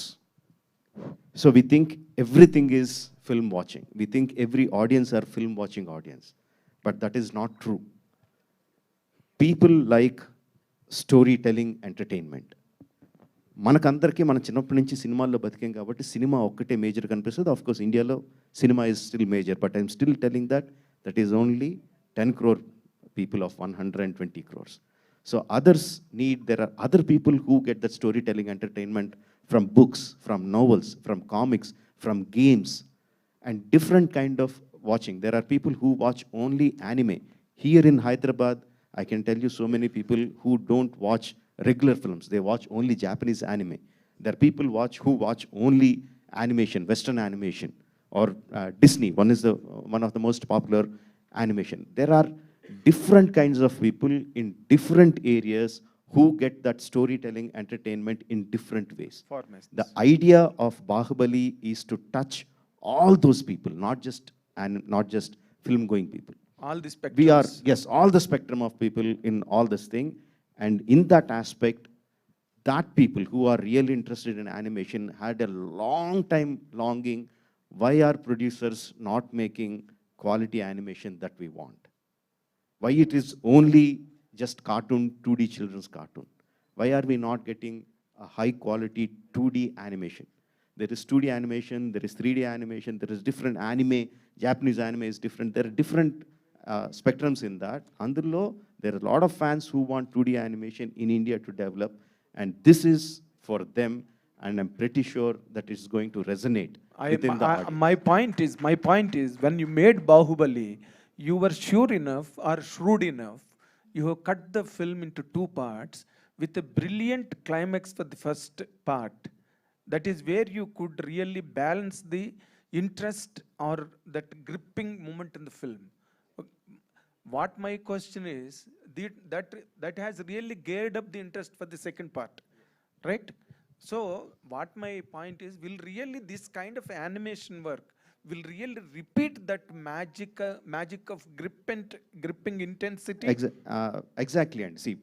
So we think everything is film watching. We think every audience are film watching audience. But that is not true. People like storytelling entertainment. మనకందరికీ మన చిన్నప్పటి నుంచి సినిమాల్లో బతికాం కాబట్టి cinema ఒక్కటే major కనిపిస్తుంది. Of course ఇండియాలో cinema is still major, but I'm still telling that is only 10 crore people of 120 crores. So others there are other people who get that storytelling entertainment from books, from novels, from comics, from games, and different kind of watching. There are people who watch only anime. Here in Hyderabad, I can tell you so many people who don't watch regular films. They watch only Japanese anime. There are people who watch only animation, Western animation, or Disney. One of the most popular animation. There are different kinds of people in different areas who get that storytelling entertainment in different ways. Formats. The idea of Baahubali is to touch all those people, not just film-going people. All the spectrums. We are, yes, all the spectrum of people in all this thing. And in that aspect, that people who are really interested in animation had a long time longing, why are producers not making quality animation that we want? Why it is only just cartoon, 2D children's cartoon? Why are we not getting a high quality 2D animation? There is 2D animation, there is 3D animation, there is different anime. Japanese anime is different. There are different spectrums in that. Andurlo, there are a lot of fans who want 2D animation in India to develop, and this is for them, and I'm pretty sure that it's going to resonate within the audience. My point is, when you made Baahubali, you were sure enough or shrewd enough, you have cut the film into 2 parts with a brilliant climax for the first part. That is where you could really balance the interest or that gripping moment in the film. What my question is, that has really geared up the interest for the second part, right? So what my point is, will really this kind of animation work will really repeat that magic of gripping intensity? Exactly. And see,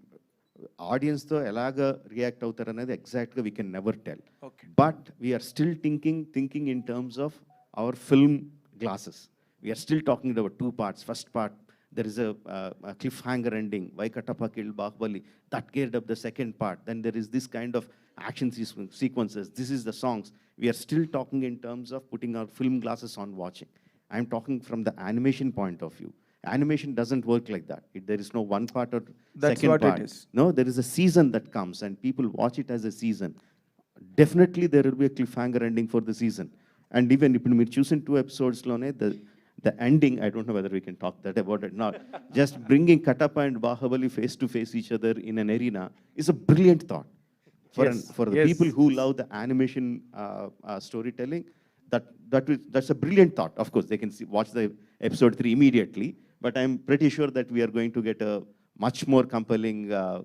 audience తో ఎలాగ react అవుతారు అనేది ఎగ్జాక్ట్గా we can never tell. Okay. But we are still thinking in terms of our film glasses. We are still talking about two parts. First part, there is a cliffhanger ending. Vaikatappa killed Baahubali. That geared up the second part. Then there is this kind of action sequences. This is the songs. We are still talking in terms of putting our film glasses on watching. I'm talking from the animation point of view. Animation doesn't work like that. There is no one part or That's second what it part. is. No, there is a season that comes and people watch it as a season. Definitely there will be a cliffhanger ending for the season. And even if you choose in 2 episodes, the ending, I don't know whether we can talk that about it not. Just bringing Katappa and Baahubali face to face each other in an arena is a brilliant thought. For the Yes. people who love the animation storytelling, that's a brilliant thought. Of course, they can watch the episode 3 immediately, but I'm pretty sure that we are going to get a much more compelling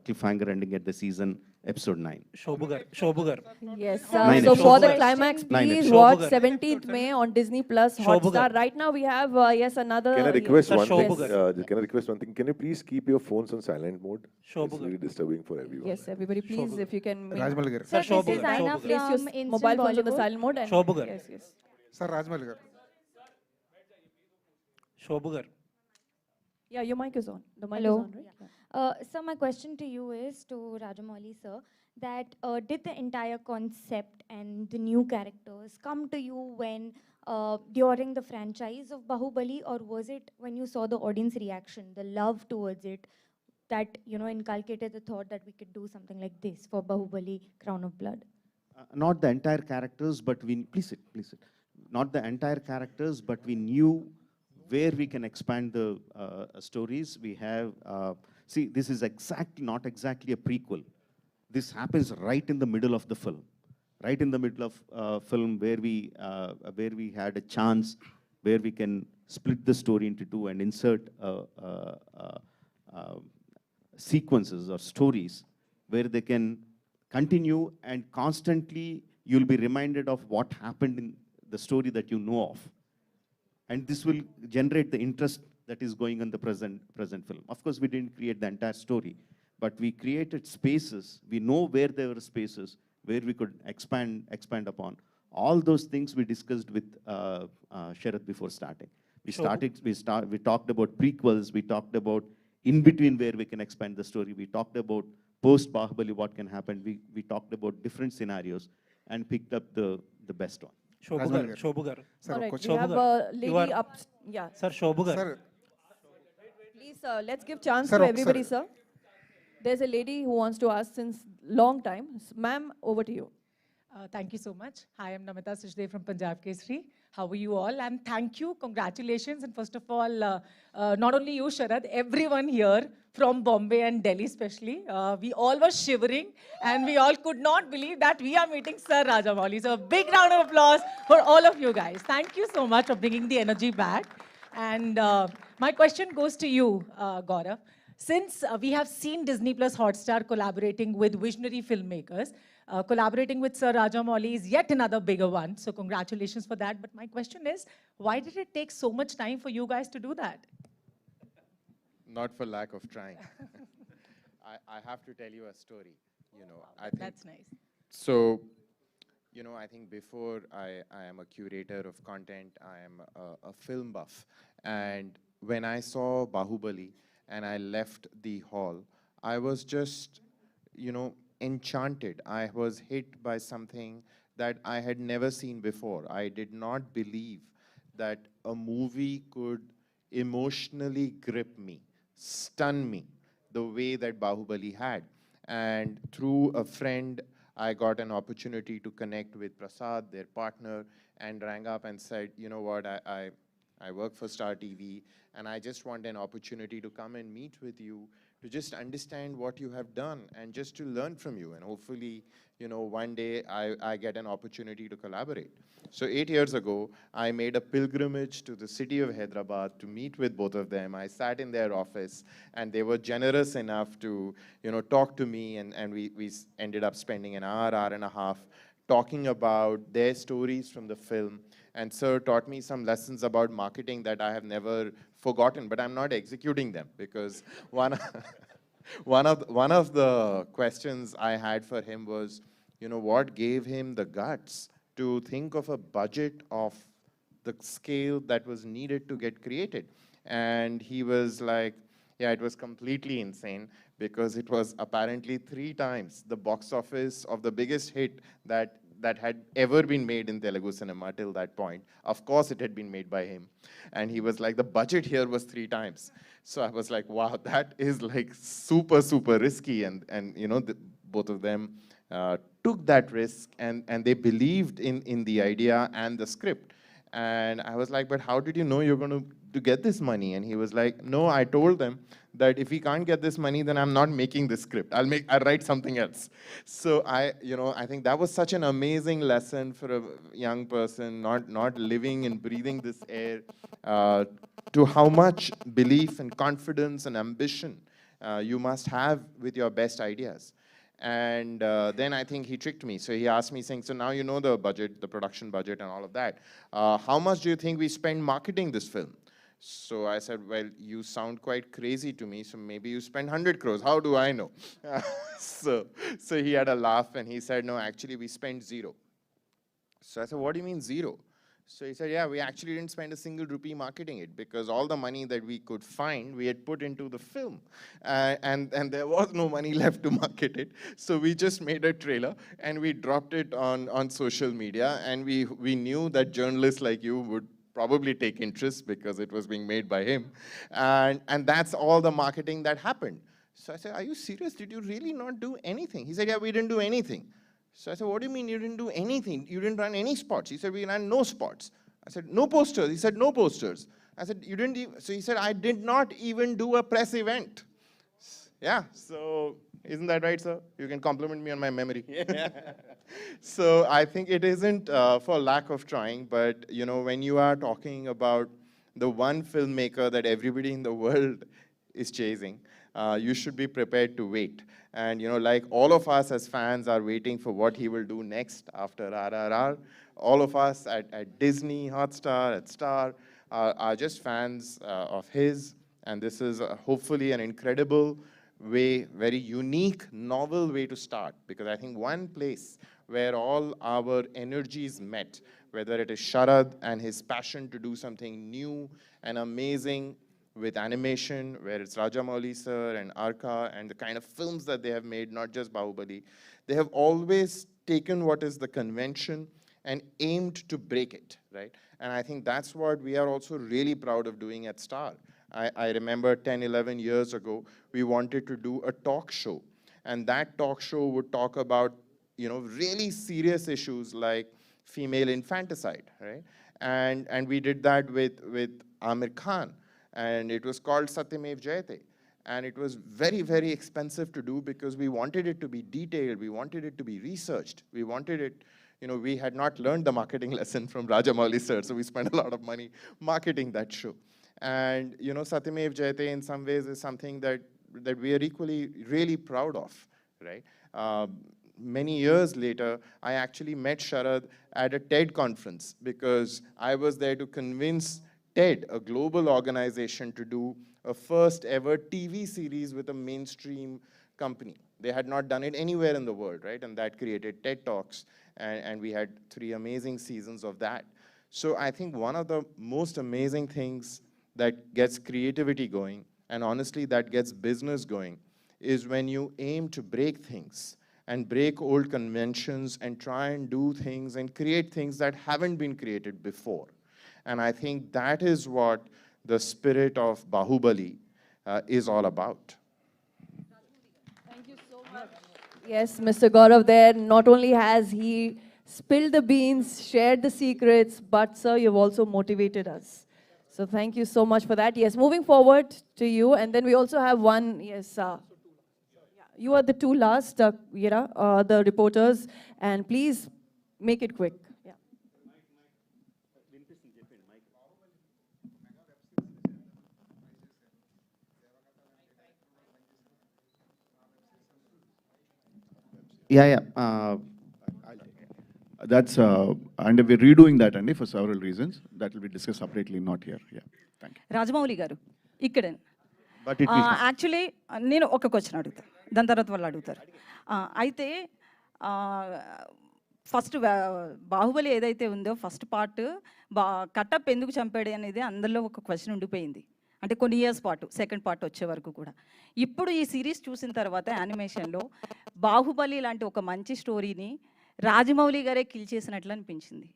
cliffhanger ending at the season, episode 9. Shobhugar. Yes. Nine So for the episodes. climax, 9 please episodes. watch Shobhugar. 17th May on Disney Plus Hotstar. Shobhugar. Right now we have another. Can I request Sir, one thing? Shobhugar. Can I request one thing? Can you please keep your phones on silent mode? It's Shobhugar. really disturbing for everyone. Yes, everybody, please, if you can Rajmouli garu. Sir, This is Shobhugar. Aina Shobhugar. place your from Instant mobile phones on the Bollywood. silent mode. And Shobhugar. Yes. Sir, Rajmouli garu. Shobhugar. Yeah, your mic is on. The mic Hello. is on, right? So my question to you is, to Rajamouli sir, that did the entire concept and the new characters come to you when during the franchise of Bahubali, or was it when you saw the audience reaction, the love towards it, that inculcated the thought that we could do something like this for Bahubali Crown of Blood? Not the entire characters, but please sit. Not the entire characters, but we knew where we can expand the stories. We have, see, this is not exactly a prequel. This happens right in the middle of the film. Right in the middle of film where we had a chance, where we can split the story into two and insert sequences or stories where they can continue, and constantly you'll be reminded of what happened in the story that you know of. And this will generate the interest that is going on the present film. Of course, we didn't create the entire story, but we created spaces. We know where there were spaces where we could expand upon. All those things we discussed with Sharath before starting. We talked about prequels. We talked about in between where we can expand the story. We talked about post Bahubali, what can happen. We talked about different scenarios and picked up the best one. Shobhugar. Sir, All right, question. we have a You lady are- up. Yeah. Sir, Shobhugar. Sir, Please, let's give chance Sir, to sir. everybody, sir. There's a lady who wants to ask since long time. Ma'am, over to you. Thank you so much. Hi, I'm Namita Suchdev from Punjab Kesari. How are you all? And thank you, congratulations. And first of all, not only you, Sharad, everyone here from Bombay and Delhi especially, we all were shivering and we all could not believe that we are meeting Sir Rajamouli. So a big round of applause for all of you guys. Thank you so much for bringing the energy back. And my question goes to you, Gaurav. Since we have seen Disney Plus Hotstar collaborating with visionary filmmakers, collaborating with Sir Rajamouli is yet another bigger one. So congratulations for that. But my question is, why did it take so much time for you guys to do that? Not for lack of trying. I have to tell you a story. I think That's nice. so. I think before I am a curator of content, I am a film buff. And when I saw Bahubali and I left the hall, I was just, enchanted. I was hit by something that I had never seen before. I did not believe that a movie could emotionally grip me, stun me, the way that Bahubali had. And through a friend, I got an opportunity to connect with Prasad, their partner, and rang up and said, you know what, I work for Star TV, and I just want an opportunity to come and meet with you, to just understand what you have done and just to learn from you. And hopefully, one day I get an opportunity to collaborate. So 8 years ago, I made a pilgrimage to the city of Hyderabad to meet with both of them. I sat in their office and they were generous enough to, talk to me, and we ended up spending an hour and a half talking about their stories from the film. And sir taught me some lessons about marketing that I have never forgotten, but I'm not executing them because one, one of the questions I had for him was, you know, what gave him the guts to think of a budget of the scale that was needed to get created? And he was like, yeah, it was completely insane because it was apparently 3 times the box office of the biggest hit that had ever been made in Telugu cinema till that point. Of course, it had been made by him. And he was like, the budget here was 3 times. So I was like, wow, that is like super, super risky. And you know, both of them took that risk and they believed in the idea and the script. And I was like, but how did you know you're going to get this money? And he was like, no, I told them that if we can't get this money, then I'm not making this script. I'll write something else. So I think that was such an amazing lesson for a young person, not living and breathing this air, to how much belief and confidence and ambition you must have with your best ideas. And then I think he tricked me. So he asked me, saying, so now you know the budget, the production budget and all of that. How much do you think we spend marketing this film? So I said, well, you sound quite crazy to me, so maybe you spend 100 crores. How do I know? so he had a laugh and he said, no, actually we spent 0. So I said, what do you mean 0? So he said, yeah, we actually didn't spend a single rupee marketing it because all the money that we could find, we had put into the film. And there was no money left to market it. So we just made a trailer and we dropped it on social media. And we knew that journalists like you would probably take interest because it was being made by him. And that's all the marketing that happened. So I said, are you serious? Did you really not do anything? He said, yeah, we didn't do anything. So I said, what do you mean you didn't do anything? You didn't run any spots. He said, we ran no spots. I said, no posters. He said, no posters. I said, you didn't even, so he said, I did not even do a press event. Yeah, so isn't that right, sir? You can compliment me on my memory. So I think it isn't for lack of trying, but you know, when you are talking about the one filmmaker that everybody in the world is chasing, you should be prepared to wait. And you know, like all of us as fans are waiting for what he will do next after RRR. All of us at Disney, Hotstar, at Star are just fans of his. And this is hopefully an incredible way, very unique, novel way to start. Because I think one place where all our energies met, whether it is Sharad and his passion to do something new and amazing with animation, where it's Rajamouli sir and Arka and the kind of films that they have made, not just Baahubali, they have always taken what is the convention and aimed to break it, right? And I think that's what we are also really proud of doing at Star. I remember 10, 11 years ago, we wanted to do a talk show. And that talk show would talk about, you know, really serious issues like female infanticide, right? And we did that with Amir Khan. And it was called Satyamev Jayate. And it was very, very expensive to do because we wanted it to be detailed, we wanted it to be researched, we wanted it, you know, we had not learned the marketing lesson from Rajamouli sir, so we spent a lot of money marketing that show. And, you know, Satyamev Jayate in some ways is something that we are equally really proud of, right? Many years later, I actually met Sharad at a TED conference because I was there to convince TED, a global organization, to do a first ever TV series with a mainstream company. They had not done it anywhere in the world, right? And that created TED Talks, and we had 3 amazing seasons of that. So I think one of the most amazing things that gets creativity going, and honestly that gets business going, is when you aim to break things and break old conventions and try and do things and create things that haven't been created before. And I think that is what the spirit of Baahubali is all about. Thank you so much. Yes, Mr. Gaurav there, not only has he spilled the beans, shared the secrets, but sir, you've also motivated us. So thank you so much for that. Yes, moving forward to you, and then we also have one, yes, you are the 2 last, the reporters, and please make it quick. Yeah. Yeah, yeah. That's and we're redoing that, Andy, for several reasons. That will be discussed separately, not here. Yeah, thank you. Rajamouli గారు ఇక్కడ But it will actually నేను ఒక question అడుగుతాను, దాని తర్వాత వాళ్ళు అడుగుతారు. అయితే ఫస్ట్ బాహుబలి ఏదైతే ఉందో ఫస్ట్ పార్ట్ కట్టప్ ఎందుకు చంపాడు అనేది అందరిలో ఒక క్వశ్చన్ ఉండిపోయింది. అంటే కొన్ని ఇయర్స్ పాటు సెకండ్ పార్ట్ వచ్చే వరకు కూడా. ఇప్పుడు ఈ సిరీస్ చూసిన తర్వాత యానిమేషన్లో బాహుబలి లాంటి ఒక మంచి స్టోరీని రాజమౌళి గారే కిల్ చేసినట్లు అనిపించింది.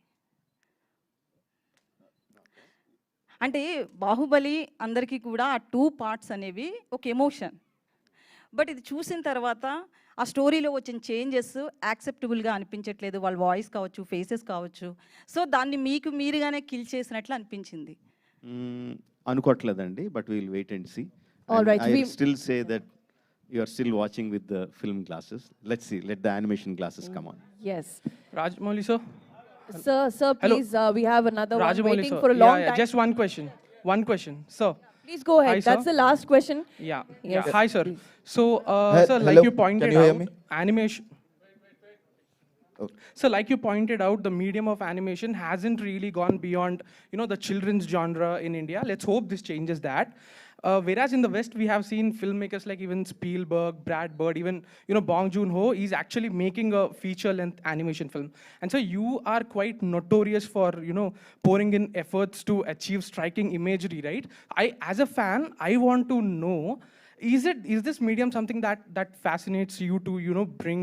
అంటే బాహుబలి అందరికీ కూడా ఆ 2 పార్ట్స్ అనేవి ఒక ఎమోషన్. బట్ ఇది చూసిన తర్వాత ఆ స్టోరీలో వచ్చిన చేంజెస్ యాక్సెప్టబుల్గా అనిపించట్లేదు. వాళ్ళ వాయిస్ కావచ్చు, ఫేసెస్ కావచ్చు. సో దాన్ని మీకు మీరుగానే కిల్ చేసినట్లు అనిపించింది. అనుకోవట్లేదండి, but will wait and see. All right, I still say that you are still watching with the film glasses. Let's see, let the animation glasses come on. Yes. Rajamouli sir. Sir, please, we have another one Rajamouli waiting sir. for a long yeah, time. Just one question. Sir. Please go ahead. Hi, That's sir. the last question. Yeah. Yes. Yeah. Hi, sir. So, sir, like hello, you pointed can you hear out, me? animation. So, like you pointed out, the medium of animation hasn't really gone beyond, the children's genre in India. Let's hope this changes that. Whereas in the West, we have seen filmmakers like even Spielberg, Brad Bird, even, Bong Joon-ho is actually making a feature-length animation film. And so you are quite notorious for, pouring in efforts to achieve striking imagery, right? As a fan, I want to know, is this medium something that fascinates you to, bring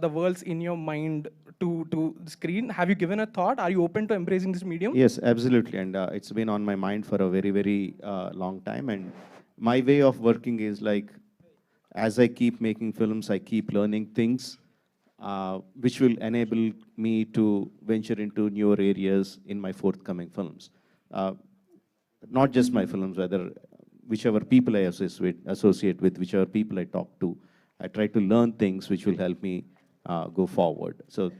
the worlds in your mind to the screen? Have you given a thought? Are you open to embracing this medium? Yes, absolutely, and it's been on my mind for a very, very long time. And my way of working is like, as I keep making films, I keep learning things which will enable me to venture into newer areas in my forthcoming films. Not just my films, whether whichever people I associate with, whichever people I talk to, I try to learn things which will help me go forward. So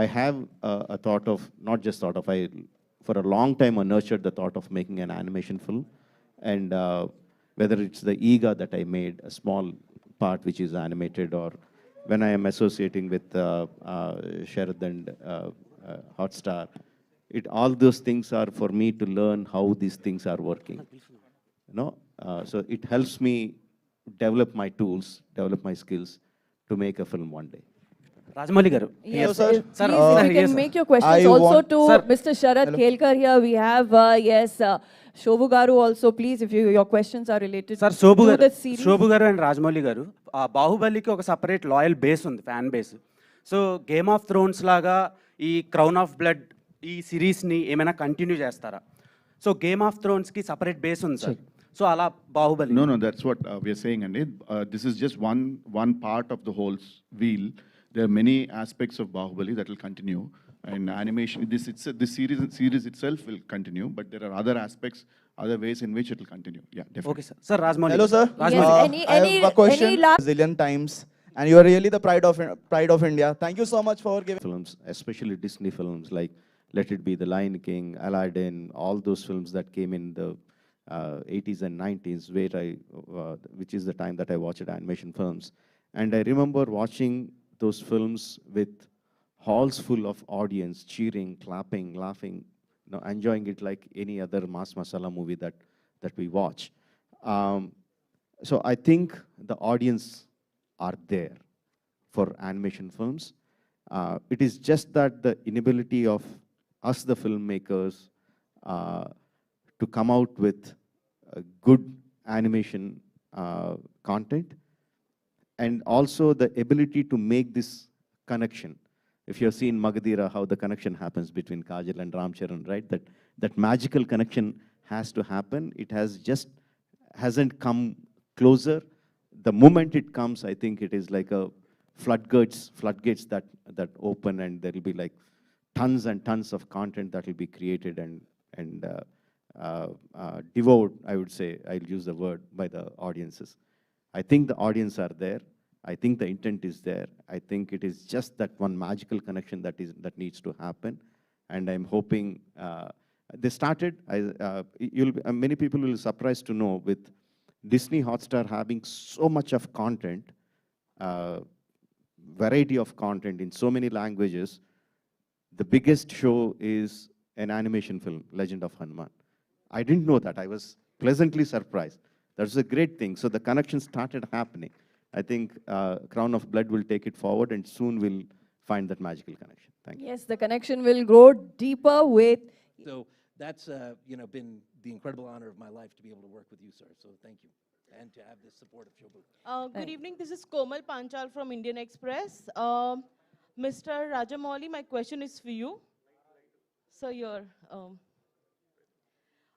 I have a thought of, not just thought of, for a long time I nurtured the thought of making an animation film. And whether it's the Ega that I made, a small part which is animated, or when I am associating with Sharad and Hotstar, all those things are for me to learn how these things are working. So it helps me develop my tools, develop my skills to make a film one day. Rajamouli garu. Yes, sir. Please, if you can make your questions also to Mr. Sharad Khelkar here. We have, Shobhu Garu also. Please, if your questions are related Sir, to the series. Shobhu garu and Rajamouli garu, బాహుబలికి ఒక separate loyal base ఉంది, fan base. So game of Thrones లాగా ఈ crown of blood ఈ సిరీస్ని ఏమైనా continue చేస్తారా? So game of థ్రోన్స్కి separate base ఉంది sir. So అలా Baahubali. No, that's what we are saying, Andy. This is just one part of the whole wheel. There are many aspects of Baahubali that will continue. And animation, this series itself will continue, but there are other aspects, other ways in which it will continue. Yeah, definitely. Okay, sir. Sir, Rajamouli. Hello, sir. Yes, I have a question. Zillion times, and you are really the pride of India. Thank you so much for giving Films, especially Disney films like Let It Be, The Lion King, Aladdin, all those films that came in the 80s and 90s, which is the time that I watched animation films. And I remember watching those films with halls full of audience cheering, clapping, laughing, enjoying it like any other mass masala movie that we watch. So I think the audience are there for animation films. It is just that the inability of us, the filmmakers, to come out with good animation content, and also the ability to make this connection. If you have seen Magadira, how the connection happens between Kajal and Ram Charan, right? That magical connection has to happen. It hasn't come closer. The moment it comes, I think it is like a floodgates that open, and there will be like tons and tons of content that will be created and devoured, I would say, I'll use the word, by the audiences. I think the audience are there. I think the intent is there. I think it is just that one magical connection that needs to happen. And I'm hoping they started. Many people will be surprised to know, with Disney Hotstar having so much of content, variety of content in so many languages, the biggest show is an animation film, Legend of Hanuman. I didn't know that. I was pleasantly surprised. That's a great thing. So the connection started happening. I think Crown of Blood will take it forward, and soon we'll find that magical connection. Thank you. Yes, the connection will grow deeper with. So that's been the incredible honor of my life to be able to work with you, sir. So thank you, and to have this support of Shobhu. Good evening. This is Komal Panchal from Indian Express. Mr. Rajamouli, my question is for you. So your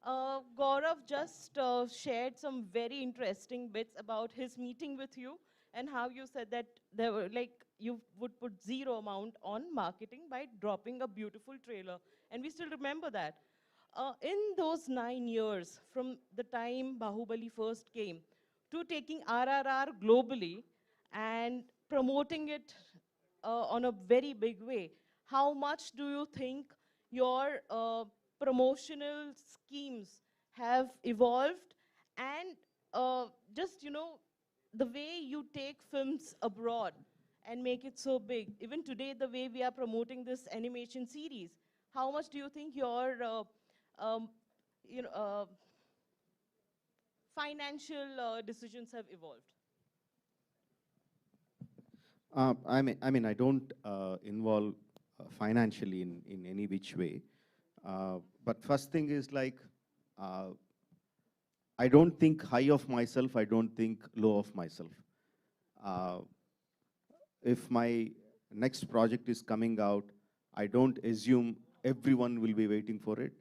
Gaurav just shared some very interesting bits about his meeting with you and how you said that there were you would put zero amount on marketing by dropping a beautiful trailer, and we still remember that. In those 9 years, from the time Bahubali first came to taking RRR globally and promoting it on a very big way, how much do you think your promotional schemes have evolved, and just the way you take films abroad and make it so big? Even today, the way we are promoting this animation series, how much do you think your um, financial decisions have evolved? I don't involve financially in any which way. But first thing is I don't think high of myself, I don't think low of myself. If my next project is coming out, I don't assume everyone will be waiting for it.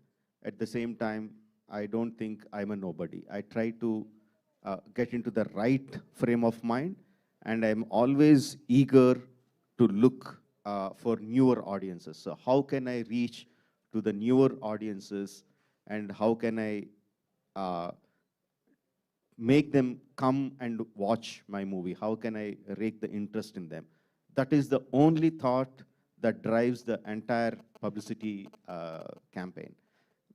At the same time, I don't think I'm a nobody. I try to get into the right frame of mind, and I'm always eager to look for newer audiences. So how can I reach to the newer audiences, and how can I make them come and watch my movie? How can I rake the interest in them? That is the only thought that drives the entire publicity campaign.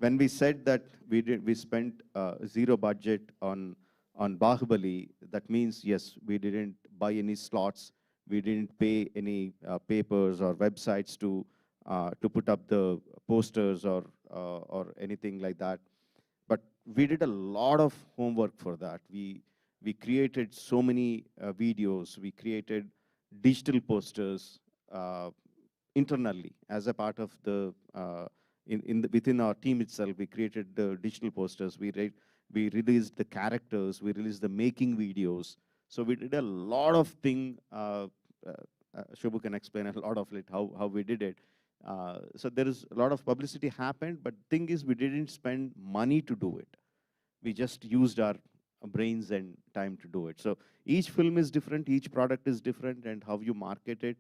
When we said that we spent zero budget on Baahubali, that means, yes, we didn't buy any slots, we didn't pay any papers or websites to put up the posters or anything like that. But we did a lot of homework for that. We created so many videos, we created digital posters internally as a part of the within our team itself. We created the digital posters. We released the characters. We released the making videos. So we did a lot of thing. Shobhu can explain a lot of it, how we did it. So there is a lot of publicity happened, but thing is we didn't spend money to do it. We just used our brains and time to do it. So each film is different, each product is different, and how you market it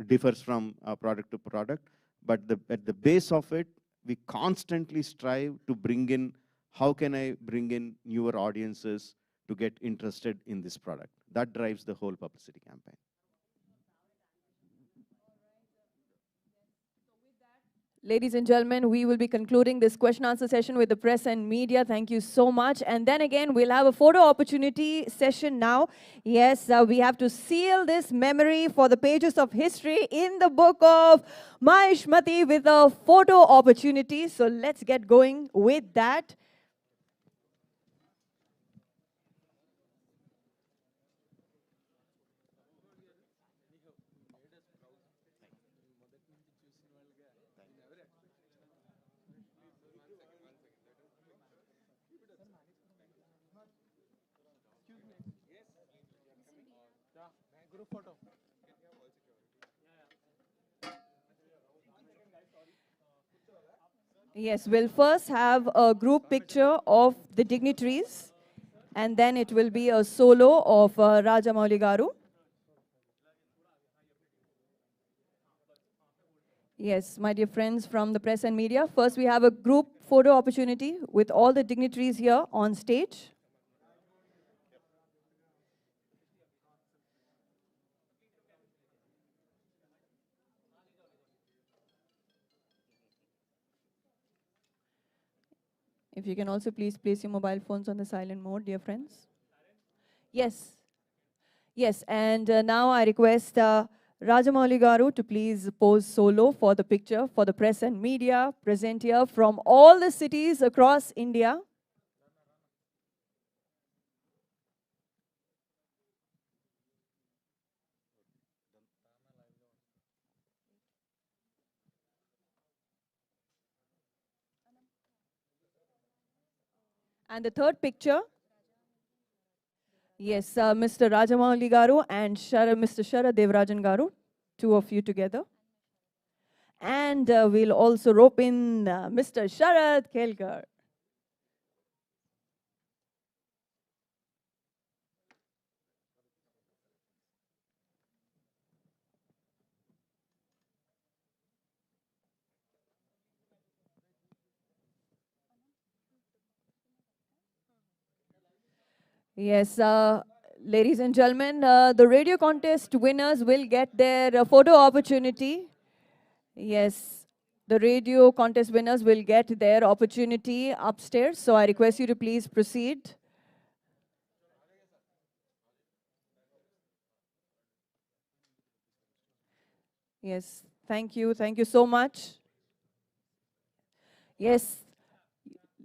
differs from product to product. But at the base of it, we constantly strive to bring in, how can I bring in newer audiences to get interested in this product? That drives the whole publicity campaign. Ladies and gentlemen, we will be concluding this question answer session with the press and media. Thank you so much. And then again, we'll have a photo opportunity session now. Yes, we have to seal this memory for the pages of history in the book of Mahishmati with a photo opportunity. So let's get going with that. Yes, we'll first have a group picture of the dignitaries, and then it will be a solo of Rajamouli garu. Yes, my dear friends from the press and media, first we have a group photo opportunity with all the dignitaries here on stage. If you can also please place your mobile phones on the silent mode, dear friends. Yes. Yes, and now I request Rajamouli Garu to please pose solo for the picture for the press and media present here from all the cities across India. And the third picture, yes, Mr. Rajamouli Garu and Mr. Shara Devarajan Garu, two of you together. And we'll also rope in Mr. Sharad Kelkar. Yes, ladies and gentlemen, the radio contest winners will get their photo opportunity. Yes, the radio contest winners will get their opportunity upstairs. So I request you to please proceed. Yes, thank you. Thank you so much. Yes,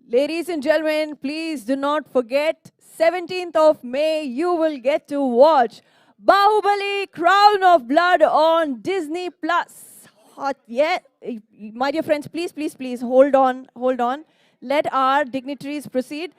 ladies and gentlemen, please do not forget 17th of May, you will get to watch Baahubali Crown of Blood on Disney Plus. Hot, yeah. My dear friends, please, please, please hold on, hold on. Let our dignitaries proceed.